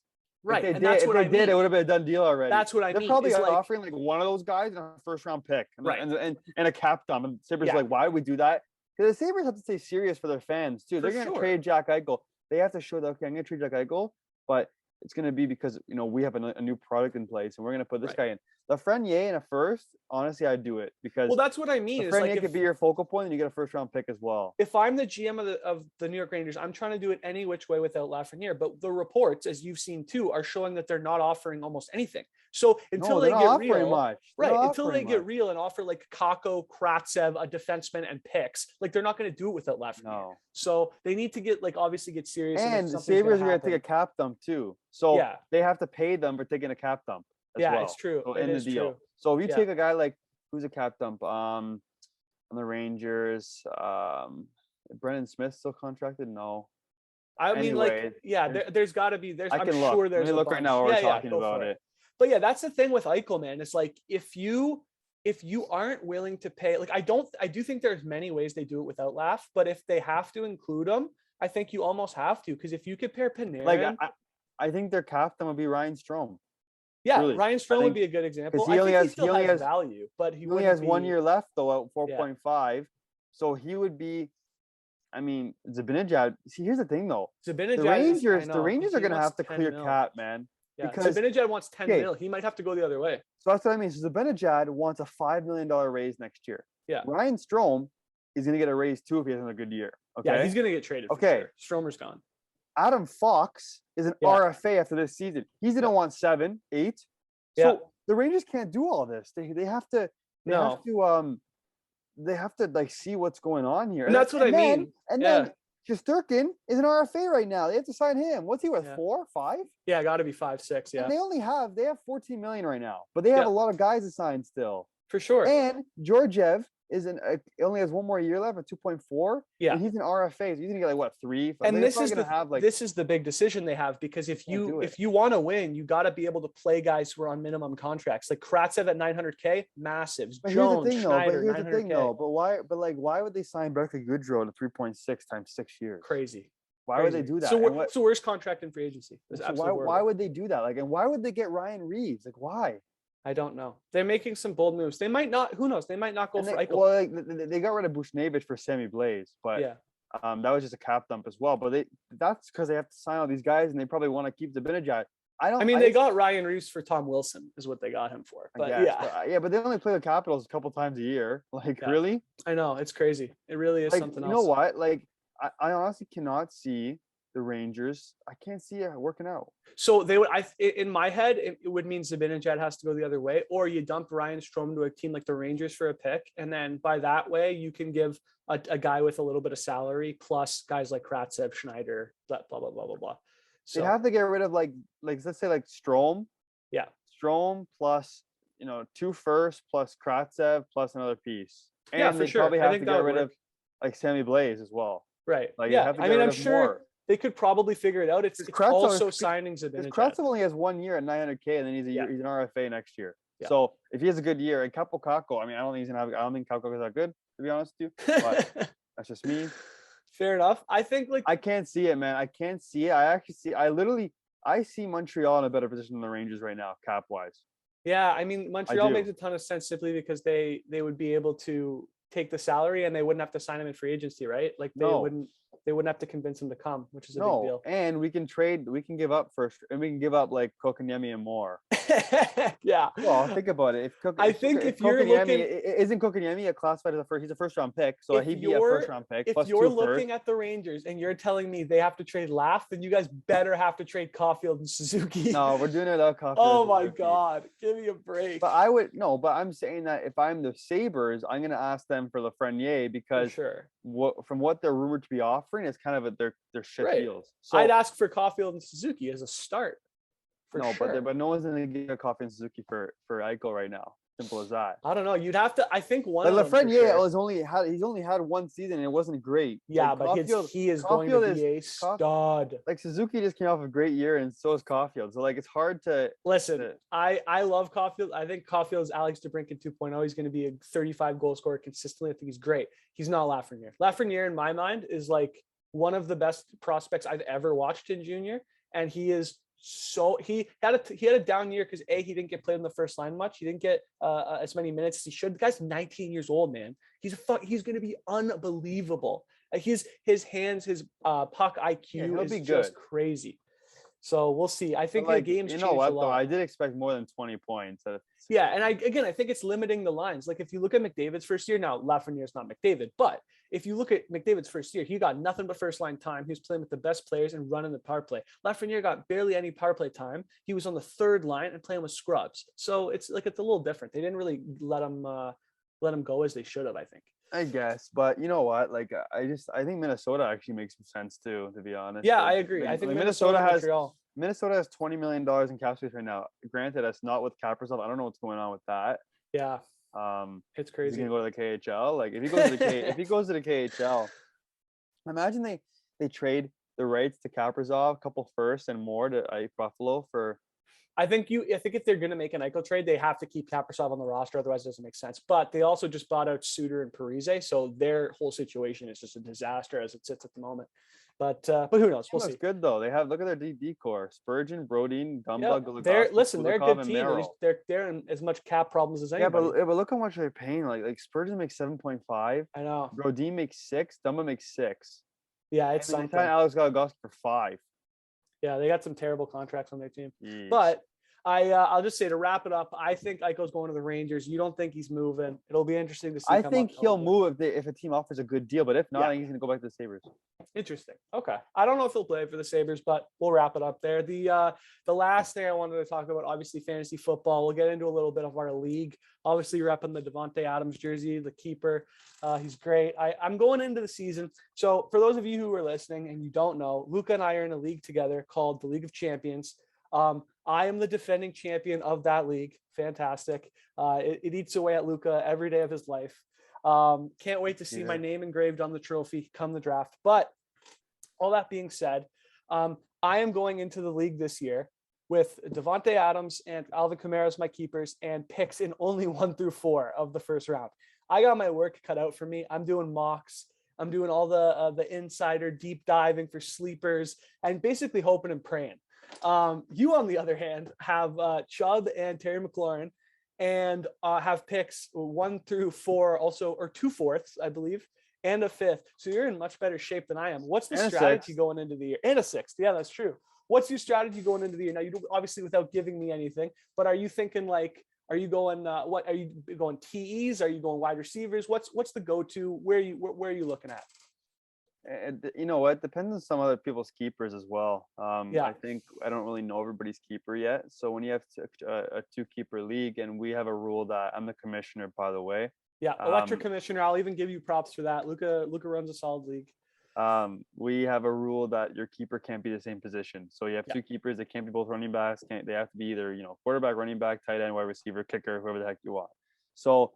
Right. If they did, it would have been a done deal already. That's what I mean. They're probably offering like one of those guys in a first-round pick, and a cap dump. And Sabres are like, why would we do that? Because the Sabres have to stay serious for their fans too. They're going to trade Jack Eichel. They have to show that, okay, I'm going to trade Jack Eichel, but it's going to be because we have a new product in place, and we're going to put this guy in. Lafreniere in a first, honestly, I'd do it because that's what I mean. Lafreniere could be your focal point, and you get a first-round pick as well. If I'm the GM of the New York Rangers, I'm trying to do it any which way without Lafreniere. But the reports, as you've seen too, are showing that they're not offering almost anything. So until they get real, until they get real and offer like Kakko, Kravtsov, a defenseman, and picks, like they're not going to do it without Lafreniere. No. So they need to get obviously get serious. And the Sabres are going to take a cap dump too. So they have to pay them for taking a cap dump. Well. It's true. So in the deal. True. So if you take a guy like who's a cap dump on the Rangers, Brendan Smith still contracted? No. I mean, there's got to be. I'm sure there's. Let me look right now. We're talking about it. But that's the thing with Eichel, man. It's like if you aren't willing to pay, like I do think there's many ways they do it without Laff, but if they have to include them, I think you almost have to, because if you compare Panarin, I think their captain would be Ryan Strome. Yeah, really. Ryan Strome would be a good example. He only has value, but he only has 1 year left though at 4.5. So he would be. I mean, Zibanejad. See, here's the thing though. Zibanejad. The Rangers are going to have to clear cap, man. Yeah, because Zibanejad wants 10 mil. He might have to go the other way. So that's what I mean. So Zibanejad wants a $5 million raise next year. Yeah. Ryan Strome is going to get a raise too if he has a good year. Okay. Yeah, he's going to get traded. Sure. Stromer's gone. Adam Fox is an RFA after this season. He's going to want 7, 8. So the Rangers can't do all this. They have to. They have to like see what's going on here. And that's what I mean. And then Shesterkin is an RFA right now. They have to sign him. What's he worth? 4, 5? Yeah, got to be 5, 6. Yeah. And they have 14 million right now, but they have a lot of guys to sign still. For sure. And Georgiev only has 1 more year left at 2.4. Yeah. And he's an RFA. So he's gonna get like what, 3? And this is the big decision they have, because if you want to win, you got to be able to play guys who are on minimum contracts. Like Kravtsov at $900K, massive. Jones, Schneider, here's the thing though. But why would they sign Berkeley Goodrow to 3.6 times 6 years? Crazy. Why would they do that? So it's the worst contract in free agency. So why would they do that? Like, and why would they get Ryan Reeves? Like, why? I don't know. They're making some bold moves. They might not. Who knows? They might not go for Eichel. Well, they got rid of Bushnevich for Sammy Blaze, but that was just a cap dump as well. But that's because they have to sign all these guys, and they probably want to keep Zibanejad. They got Ryan Reeves for Tom Wilson, is what they got him for. But but they only play the Capitals a couple times a year. Like, really? I know, it's crazy. It really is something else. You know what? Like, I honestly cannot see the Rangers. I can't see it working out. So they would. In my head, it would mean Zibanejad has to go the other way, or you dump Ryan Strome to a team like the Rangers for a pick, and then by that way you can give a guy with a little bit of salary plus guys like Kravtsov, Schneider, blah blah blah blah blah blah. So they have to get rid of like let's say like Strome. Yeah. Strome plus 2 firsts plus Kravtsov plus another piece. And for sure. Probably have to get rid of like Sammy Blaze as well. Right. Like, I'm sure more. They could probably figure it out. It's also signings of Kravtsov only has 1 year at $900K, and then he's an RFA next year. Yeah. So if he has a good year, and Capo Caco, I mean, I don't think Capo is that good, to be honest with you. But that's just me. Fair enough. I think I can't see it, man. I can't see it. I see Montreal in a better position than the Rangers right now, cap wise. Yeah, I mean, Montreal makes a ton of sense simply because they would be able to take the salary and they wouldn't have to sign him in free agency, right? Like they wouldn't have to convince him to come, which is a big deal. And we can give up first, and we can give up like Kokoniemi and more. Yeah. Well, think about it. I think If if you're Kokoniemi looking isn't Kokoniemi classified as he's a first round pick, so if he'd be a first you're round pick if plus you're two first. looking at the Rangers and you're telling me they have to trade Laugh, then you guys better have to trade Caulfield and Suzuki. No, we're doing it without Caulfield. Oh my God. Give me a break. But I'm saying that if I'm the Sabres, I'm gonna ask them for Lafreniere because sure. from what they're rumored to be offering is kind of their shit Right. deals. So I'd ask for Caulfield and Suzuki as a start. But no one's gonna get Caulfield and Suzuki for Eichel right now. Simple as that. I don't know. You'd have to. I think one Like of them. Lafreniere he's only had one season and it wasn't great. Yeah, like, but he is going to be a stud. Like Suzuki just came off a great year and so is Caulfield. So like it's hard to listen. I love Caulfield. I think Caulfield's Alex DeBrincat 2.0. He's going to be a 35 goal scorer consistently. I think he's great. He's not Lafreniere. Lafreniere in my mind is like one of the best prospects I've ever watched in junior, and he is. So he had a down year because he didn't get played in the first line much. He didn't get as many minutes as he should. The guy's 19 years old, man. He's going to be unbelievable. His hands, his puck IQ is just crazy. So we'll see. I think the game's changed a lot. Though? I did expect more than 20 points. Yeah, and I think it's limiting the lines. Like if you look at McDavid's first year, now Lafreniere's not McDavid, but if you look at McDavid's first year, he got nothing but first line time. He was playing with the best players and running the power play. Lafreniere got barely any power play time. He was on the third line and playing with scrubs. So it's a little different. They didn't really let him go as they should have, I think. I guess, but you know what? Like, I think Minnesota actually makes some sense too, to be honest. Yeah, I agree. I think Minnesota has $20 million in cap space right now. Granted, that's not with Kaprizov. I don't know what's going on with that. Yeah, it's crazy. He's gonna go to the KHL. Like, if he goes to the KHL, imagine they trade the rights to Kaprizov, a couple firsts and more to Buffalo for. I think if they're going to make an Eichel trade, they have to keep Kaprizov on the roster. Otherwise, it doesn't make sense. But they also just bought out Suter and Parise, so their whole situation is just a disaster as it sits at the moment. But who knows? We'll see. Good though. Look at their DD core: Spurgeon, Brodin, Dumba, Gulagowski. They're a good team. They're in as much cap problems as anybody. Yeah, but look how much they're paying. Like Spurgeon makes 7.5. I know. Brodin makes 6. Dumba makes 6. Yeah, it's something. Alex Gulagowski for 5. Yeah, they got some terrible contracts on their team. Jeez. But I'll just say to wrap it up, I think Eichel's going to the Rangers. You don't think he's moving? It'll be interesting to see. I think he'll move if a team offers a good deal, but if not, I think he's going to go back to the Sabres. Interesting. Okay. I don't know if he'll play for the Sabres, but we'll wrap it up there. The last thing I wanted to talk about, obviously fantasy football. We'll get into a little bit of our league. Obviously repping the Davante Adams jersey, the keeper. He's great. I'm going into the season. So for those of you who are listening and you don't know, Luca and I are in a league together called the League of Champions. I am the defending champion of that league. Fantastic. It eats away at Luca every day of his life. Can't wait to see my name engraved on the trophy come the draft. But all that being said, I am going into the league this year with Davante Adams and Alvin Kamara as my keepers and picks in only 1 through 4 of the first round. I got my work cut out for me. I'm doing mocks. I'm doing all the insider deep diving for sleepers and basically hoping and praying. You, on the other hand, have Chubb and Terry McLaurin and have picks 1 through 4 also, or 2 fourths, I believe, and a 5th. So you're in much better shape than I am. What's the strategy going into the year? And a 6th. Yeah, that's true. What's your strategy going into the year? Now, you don't, obviously without giving me anything, but are you thinking like, are you going, what are you going TEs? Are you going wide receivers? What's the go-to? Where are you looking at? You know what? Depends on some other people's keepers as well. Yeah. I think I don't really know everybody's keeper yet. So when you have a 2-keeper league, and we have a rule that I'm the commissioner, by the way. Yeah, electric commissioner. I'll even give you props for that. Luca runs a solid league. We have a rule that your keeper can't be the same position. So you have 2 keepers. They can't be both running backs. They have to be either quarterback, running back, tight end, wide receiver, kicker, whoever the heck you want. So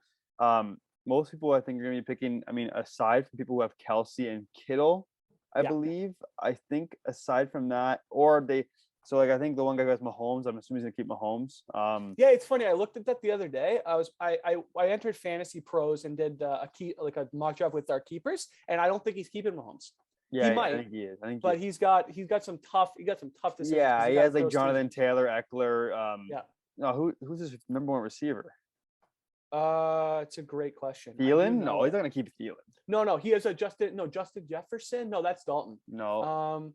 most people, I think, are going to be picking, aside from people who have Kelsey and Kittle, I believe. I think aside from that, I think the one guy who has Mahomes, I'm assuming he's going to keep Mahomes. Yeah, it's funny. I looked at that the other day. I entered Fantasy Pros and did a mock draft with our keepers, and I don't think he's keeping Mahomes. Yeah, he might. I think he is. But he's got some tough decisions. Yeah, he has like Jonathan Taylor, Eckler. Yeah. Who's his number 1 receiver? It's a great question. Thielen? No, he's not gonna keep Thielen. No, he has Justin Jefferson. No, that's Dalton. No.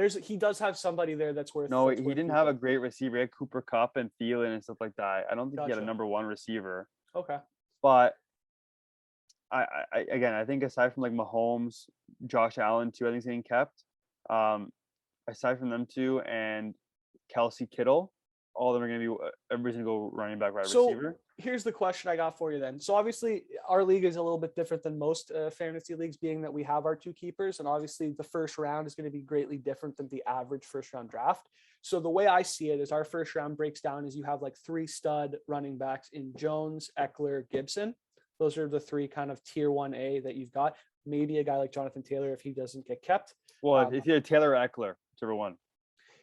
he does have somebody there that's worth. No, that's he worth didn't have a great receiver. He had Cooper Kupp and Thielen and stuff like that. I don't think he had a number one receiver. Okay. But I think aside from like Mahomes, Josh Allen too, I think he's getting kept. Aside from them two and Kelsey Kittle, all of them are going to be everybody's going to go running back, receiver. Here's the question I got for you then. So obviously our league is a little bit different than most fantasy leagues, being that we have our two keepers, and obviously the first round is going to be greatly different than the average first round draft. So the way I see it is our first round breaks down as you have like 3 stud running backs in Jones, Eckler, Gibson. Those are the 3 kind of tier 1A that you've got. Maybe a guy like Jonathan Taylor if he doesn't get kept. Well, if you're Taylor or Eckler, whichever one.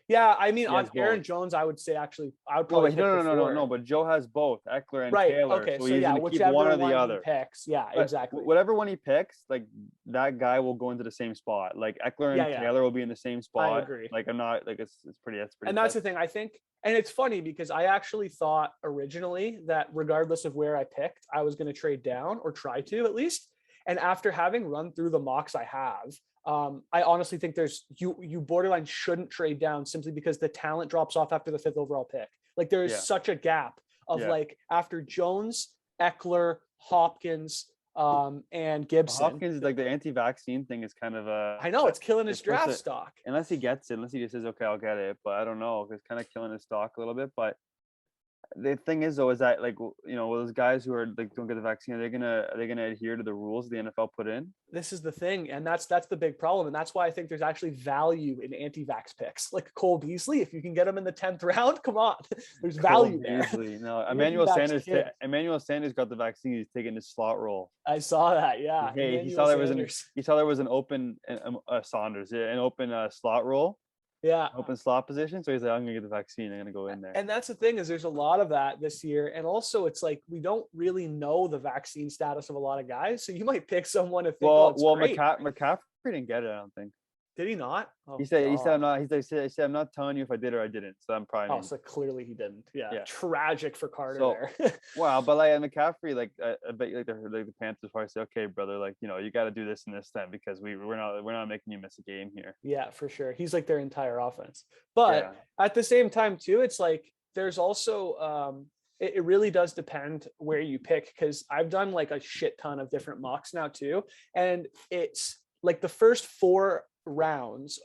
Yeah, I mean, on Aaron Jones, I would say actually, I would probably no. But Joe has both Eckler and Taylor, okay, so he's going to keep one or the other. Picks, yeah, but exactly. Whatever one he picks, like that guy will go into the same spot. Like Eckler and Taylor will be in the same spot. I agree. Like I'm not like it's pretty. That's pretty. And that's the thing I think, and it's funny because I actually thought originally that regardless of where I picked, I was going to trade down or try to at least. And after having run through the mocks I have. I honestly think you borderline shouldn't trade down simply because the talent drops off after the 5th overall pick. Like there is such a gap of like after Jones, Eckler, Hopkins, and Gibson. Hopkins is like the anti-vaccine thing is kind of I know it's killing his draft stock. Unless he gets it, unless he just says, okay, I'll get it. But I don't know. It's kind of killing his stock a little bit. But the thing is though, is that like, those guys who are like don't get the vaccine, are they gonna adhere to the rules the NFL put in? This is the thing, and that's the big problem, and that's why I think there's actually value in anti-vax picks like Cole Beasley. If you can get him in the 10th round, come on, there's value there. Beasley. No, Emmanuel Sanders got the vaccine. He's taking his slot role. I saw that. Yeah, hey, he saw there was an open Saunders, an open slot role. Yeah. Open slot position. So he's like, I'm going to get the vaccine. I'm going to go in there. And that's the thing is there's a lot of that this year. And also it's like, we don't really know the vaccine status of a lot of guys. So you might pick someone if they McCaffrey didn't get it, I don't think. Did he not? He said I'm not. He said I'm not telling you if I did or I didn't. So I'm probably. So clearly he didn't. Yeah. Tragic for Carter there. Wow, but like McCaffrey, like I bet like the Panthers probably say, okay, brother, like you got to do this and this then because we're not making you miss a game here. Yeah, for sure. He's like their entire offense. But at the same time too, it's like there's also it really does depend where you pick because I've done like a shit ton of different mocks now too, and it's like the first 5 rounds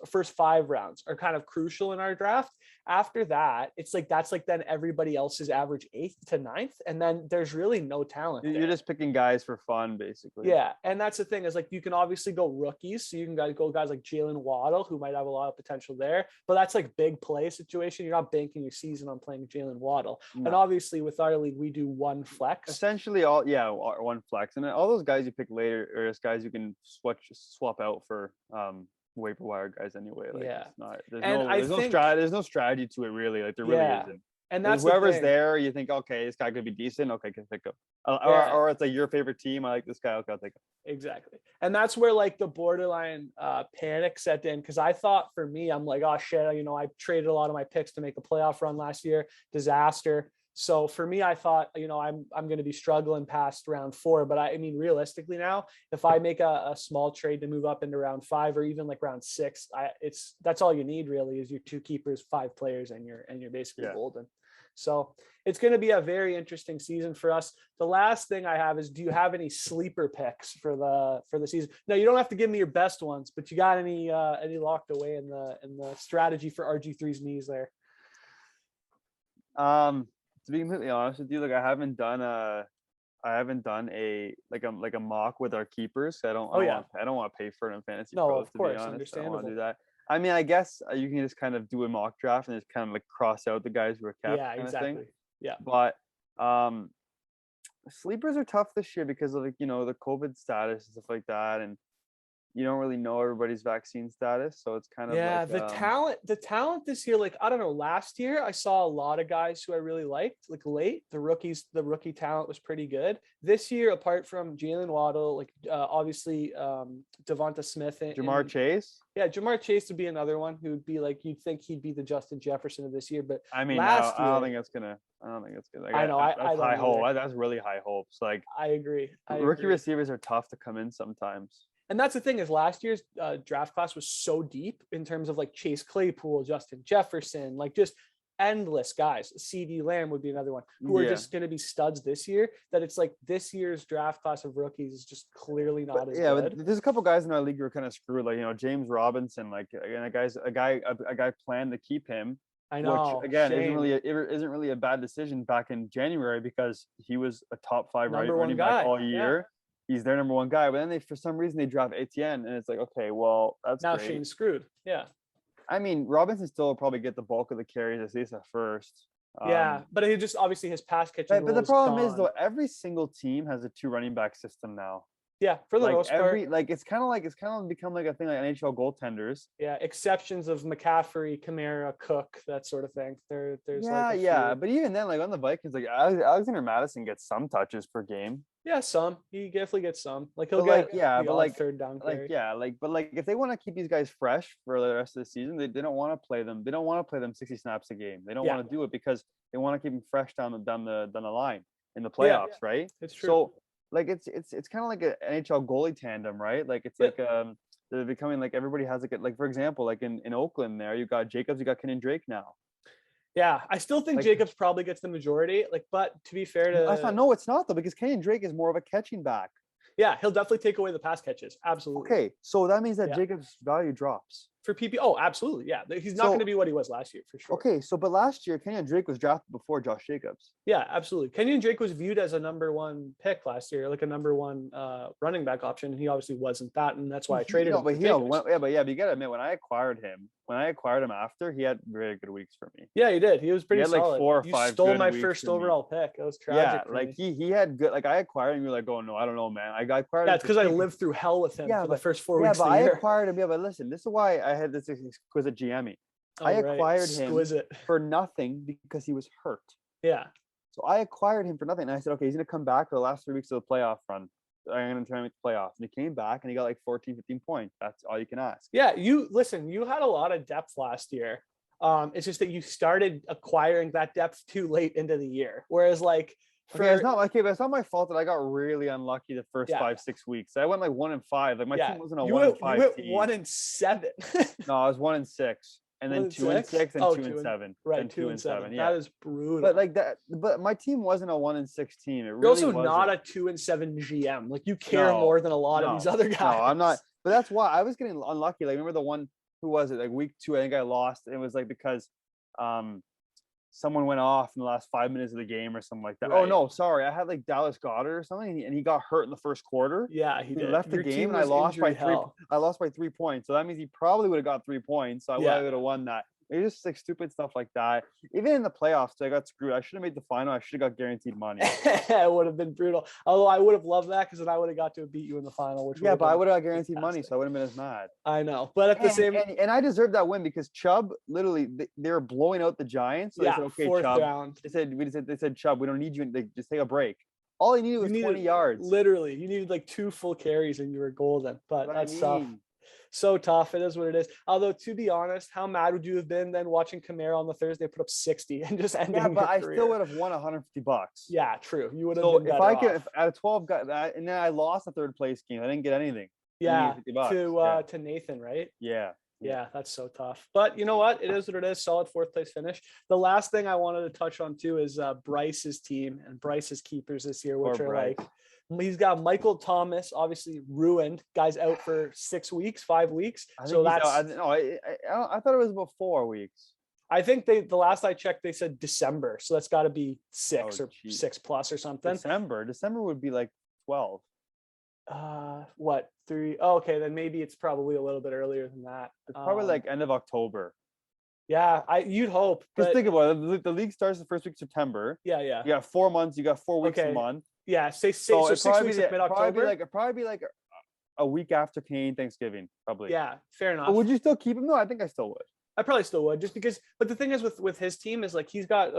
are kind of crucial in our draft. After that, it's like that's like then everybody else's average 8th to 9th, and then there's really no talent. You're just picking guys for fun, basically. Yeah, and that's the thing is like you can obviously go rookies, so you can go guys like Jalen Waddle, who might have a lot of potential there, but that's like big play situation. You're not banking your season on playing Jalen Waddle, and obviously with our league we do one flex. Essentially, one flex, and then all those guys you pick later are just guys you can swap out for waiver wire guys anyway. Like it's not there's no strategy to it really. Like there really isn't. And that's whoever's there, you think, okay, this guy could be decent. Okay, can pick him. Or it's like your favorite team. I like this guy. Okay, I'll take him. Exactly. And that's where like the borderline panic set in because I thought for me, I'm like, oh shit, I traded a lot of my picks to make a playoff run last year. Disaster. So for me, I thought, I'm going to be struggling past round 4, but I mean, realistically now, if I make a small trade to move up into round 5 or even like round 6, that's all you need really is your 2 keepers, 5 players, and you're basically golden. So it's going to be a very interesting season for us. The last thing I have is, do you have any sleeper picks for the season? No, you don't have to give me your best ones, but you got any locked away in the strategy for RG3's knees there? To be completely honest with you, like I haven't done a mock with our keepers. I don't want to pay for it in fantasy. No, pros, of course, to be honest. understandable. I don't want to do that. I mean, I guess you can just kind of do a mock draft and just kind of like cross out the guys who are kept. Yeah, exactly. Yeah, but sleepers are tough this year because of like the COVID status and stuff like that, and you don't really know everybody's vaccine status, so it's kind of the talent this year. Like I don't know, last year I saw a lot of guys who I really liked. Like late, the rookie talent was pretty good. This year, apart from Jalen Waddle, like obviously Devonta Smith and Jamar Chase. Yeah, Jamar Chase would be another one who would be like you'd think he'd be the Justin Jefferson of this year, but I mean, I don't think it's gonna. Like, I know that's high hope. That's really high hopes. Like I agree. Rookie receivers are tough to come in sometimes. And that's the thing is last year's draft class was so deep in terms of like Chase Claypool, Justin Jefferson, like just endless guys. CD Lamb would be another one who are just going to be studs this year. That it's like this year's draft class of rookies is just clearly not as good. But there's a couple guys in our league who are kind of screwed. Like James Robinson. Like again, a guy planned to keep him. I know. Which again isn't really a bad decision back in January because he was a top 5 running back all year. Yeah. He's their number one guy, but then for some reason they draft Etienne, and it's like, okay, well, that's now great. Shane's screwed. Yeah. I mean, Robinson still will probably get the bulk of the carries at least at first. Yeah, but he just obviously his pass catching. But the problem is though, every single team has a 2 running back system now. Yeah, for the most part. It's kind of become like a thing like NHL goaltenders. Yeah, exceptions of McCaffrey, Kamara, Cook, that sort of thing. There's but even then, like on the Vikings, like Alexander Madison gets some touches per game. Yeah, some. He definitely gets some. Like he'll get third down carry. But if they want to keep these guys fresh for the rest of the season, they don't want to play them. They don't want to play them 60 snaps a game. They don't want to do it because they want to keep them fresh down the line in the playoffs, right? It's true. So like it's kind of like an NHL goalie tandem, right? Like it's like they're becoming like everybody has like for example, like in Oakland there, you got Jacobs, you got Kenyon Drake now. Yeah, I still think Jacobs probably gets the majority. Like, but to be fair to no, it's not though, because Kenyon Drake is more of a catching back. Yeah, he'll definitely take away the pass catches. Absolutely. Okay, so that means that Jacobs' value drops. For PP, oh, absolutely. Yeah, he's not going to be what he was last year for sure. Okay, but last year Kenyon Drake was drafted before Josh Jacobs. Yeah, absolutely. Kenyon Drake was viewed as a number 1 pick last year, like a number 1 running back option. He obviously wasn't that, and that's why I traded him. But you gotta admit, when I acquired him after, he had very good weeks for me. Yeah, he did. He was pretty solid. Like 4 or 5. You stole my first overall pick. It was tragic. Yeah, like he had good. Like I acquired him. You're like, oh no, I don't know, man. I acquired. Yeah, it's because I lived through hell with him for the first 4 weeks. Yeah, but I acquired him. Yeah, but listen, this is why I had this exquisite GMing. I acquired him for nothing because he was hurt. Yeah. So I acquired him for nothing. And I said, okay, he's going to come back for the last 3 weeks of the playoff run. I'm going to try and make the playoffs. And he came back and he got like 14, 15 points. That's all you can ask. Yeah. You had a lot of depth last year. It's just that you started acquiring that depth too late into the year. Whereas like, it's not my fault that I got really unlucky the first 5-6 weeks. I went like 1-5. Like my team wasn't a 1-5 team. 1-7. No, I was 1-6. And then 2-6 and 2-7. Right, 2-7. Yeah. That is brutal. But like that, but my team wasn't a 1-6 team. You're also not a 2-7 GM. Like you care more than a lot of these other guys. No, I'm not. But that's why I was getting unlucky. Like remember the one, who was it? Like week 2, I think I lost. And it was like because someone went off in the last 5 minutes of the game or something like that. Right. Oh no, sorry. I had like Dallas Goedert or something, and he got hurt in the first quarter. Yeah, he did. Left the game, and I lost by 3. I lost by 3 points. So that means he probably would have got 3 points. So I would have won that. It's just like stupid stuff like that. Even in the playoffs, I got screwed. I should have made the final. I should have got guaranteed money. It would have been brutal. Although I would have loved that because then I would have got to beat you in the final. But I would have got guaranteed money, so I wouldn't have been as mad. I know, but at the same, and I deserved that win because Chubb literally they were blowing out the Giants. So they said, okay, Chubb. Down. They said Chubb, we don't need you. They just take a break. All he needed was 20 yards. Literally, you needed like 2 full carries and you were golden. But that's tough. So tough. It is what it is. Although, to be honest, how mad would you have been then watching Kamara on the Thursday put up 60 and just ending? Yeah, but I still would have won $150. Yeah, true. You would have. So if I could, out of 12 got that, and then I lost the 3rd place game, I didn't get anything. Yeah, to Nathan, right? Yeah. Yeah, that's so tough. But you know what? It is what it is. Solid 4th place finish. The last thing I wanted to touch on too is Bryce's team and Bryce's keepers this year, which are like. He's got Michael Thomas, obviously ruined. Guy's out for 6 weeks, 5 weeks. So that's. I thought it was about 4 weeks. I think the last I checked, they said December. So that's got to be 6 or 6+ or something. December would be like 12. What 3? Oh, okay, then maybe it's probably a little bit earlier than that. It's probably like end of October. Yeah, you'd hope. Just think about it. The league starts the first week of September. Yeah. You got 4 months. You got 4 weeks a month. Yeah, so 6 weeks of mid-October. Probably be like a week after Canadian Thanksgiving, probably. Yeah, fair enough. But would you still keep him? No, I think I still would. I probably still would, just because. But the thing is with his team is like he's got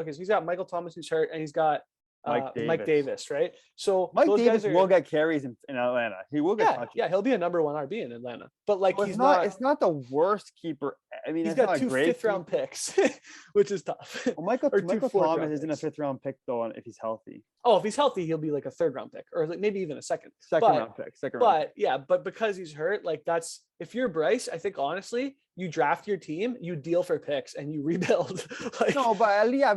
Michael Thomas who's hurt, and he's got Mike Davis, right? So Mike those Davis guys will get carries in Atlanta. He will get touches. Yeah, he'll be a number 1 RB in Atlanta. But like Well, he's not. It's not the worst keeper. I mean, He's it's got not a 2 great fifth-round picks, which is tough. Well, or Michael 4th Thomas round isn't a picks. 5th-round pick though, if he's healthy. Oh, if he's healthy, he'll be like a 3rd-round pick, or like maybe even a second round pick. But yeah, but because he's hurt, like that's if you're Bryce, I think honestly, you draft your team, you deal for picks, and you rebuild. But you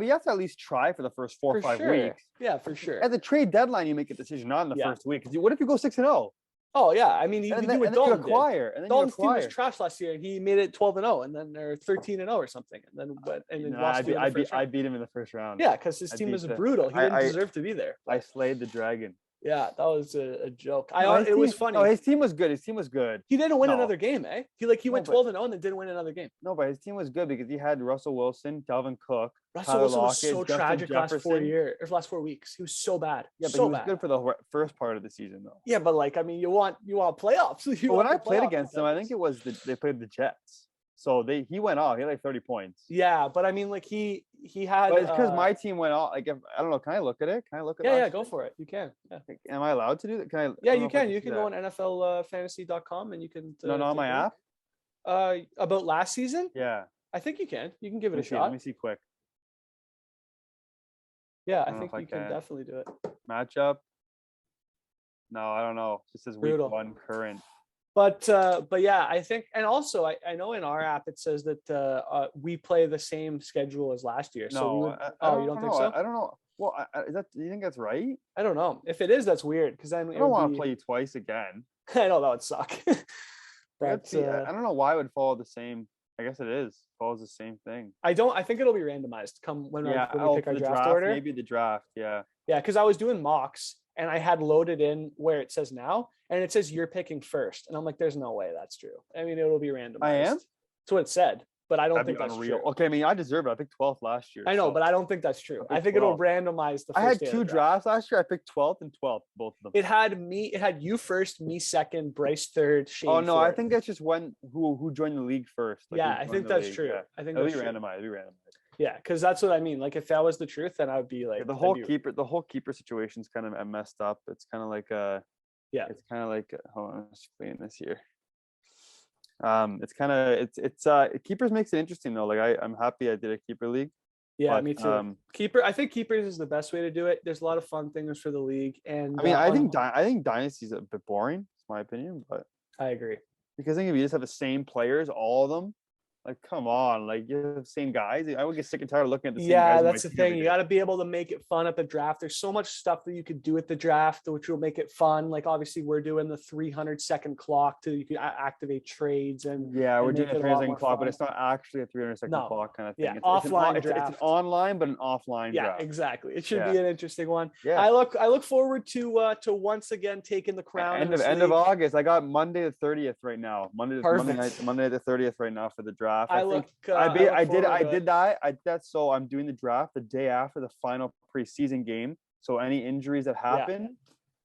have to at least try for the first 4 or 5 weeks. Yeah, for sure. At the trade deadline, you make a decision, not in the first week. Because what if you go 6-0? Oh yeah, I mean, you do what Dalton did. Dalton's team was trash last year, and he made it 12-0, and then they're 13-0 or something, and then lost. I beat him in the first round. Yeah, because his team was brutal. He didn't deserve to be there. I slayed the dragon. Yeah, that was a joke. It was funny. No, his team was good. He didn't win another game, eh? He went 12-0 and then didn't win another game. No, but his team was good because he had Russell Wilson, Dalvin Cook. Russell Wilson was so tragic last 4 weeks. He was so bad. Yeah, but he was good for the first part of the season, though. Yeah, but like, I mean, you want playoffs. When I played against them, I think it was they played the Jets. So he went off. He had like 30 points. Yeah, but I mean, like he had. But it's because my team went off. Like, I don't know. Can I look at it? Can I look at it? Yeah, go for it. You can. Yeah. Am I allowed to do that? Can I? Yeah, you can. You can go on NFLfantasy.com and you can. No, on my app. About last season? Yeah. I think you can. You can give it a shot. Let me see quick. Yeah, I think you can definitely do it. Matchup. No, I don't know. It just says week 1 current. But yeah, I think, and also I know in our app it says that we play the same schedule as last year. So you don't think so? I don't know. Well, do you think that's right? I don't know. If it is, that's weird because then I don't want to play you twice again. I know that would suck. But I don't know why it would follow the same. I guess it is. Follows the same thing. I think it'll be randomized when we pick our draft order. Maybe the draft. Yeah. Yeah, because I was doing mocks and I had loaded in where it says now, and it says you're picking first, and I'm like, there's no way that's true. I mean, it'll be randomized. I am. That's what it said, but I don't think that's true. Okay, I mean, I deserve it. I picked 12th last year. I know, but I don't think that's true. I think it'll randomize the first. I had 2 drafts last year. I picked 12th and 12th, both of them. It had you first, me second, Bryce third, Shane. Oh no, fourth. I think that's just who joined the league first. Like, yeah, I think that's true. Yeah. I think it'll be randomized. Yeah, because that's what I mean. Like, if that was the truth, then I would be like the whole keeper situation's kind of messed up. It's kind of like it's kind of like hold on, I'm just playing this here. It's kind of keepers makes it interesting though. Like I'm happy I did a keeper league. Yeah, me too. I think keepers is the best way to do it. There's a lot of fun things for the league, and I mean, I think Dynasty's a bit boring, it's my opinion, but I agree because I think if you just have the same players, all of them. Like, come on, like you have the same guys. I would get sick and tired of looking at the same guys. Yeah, that's the thing. You got to be able to make it fun at the draft. There's so much stuff that you could do at the draft, which will make it fun. Like, obviously, we're doing the 300-second clock you can activate trades and we're doing a 300-second clock, but it's not actually a 300-second clock kind of thing. Yeah, offline it's an online, but an offline draft. Yeah, exactly. It should be an interesting one. Yeah, I look forward to once again taking the crown. End of August. I got Monday the 30th right now. Monday the 30th right now for the draft. I did that. So I'm doing the draft the day after the final preseason game. So any injuries that happen,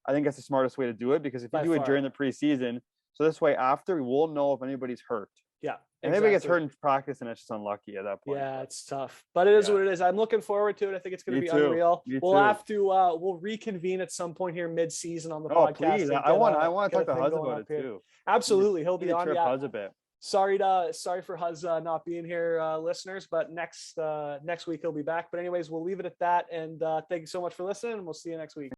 I think that's the smartest way to do it, because if you do it during the preseason, so this way after we'll know if anybody's hurt. Yeah. And anybody gets hurt in practice, and it's just unlucky at that point. Yeah, it's tough, but it is what it is. I'm looking forward to it. I think it's going to be unreal. We'll have to we'll reconvene at some point here mid-season on the podcast. Please. I want to talk to Huz about it too. Absolutely, he'll be on. Huz a bit. Sorry for Huz not being here, listeners, but next week he'll be back. But anyways, we'll leave it at that. And thank you so much for listening, and we'll see you next week.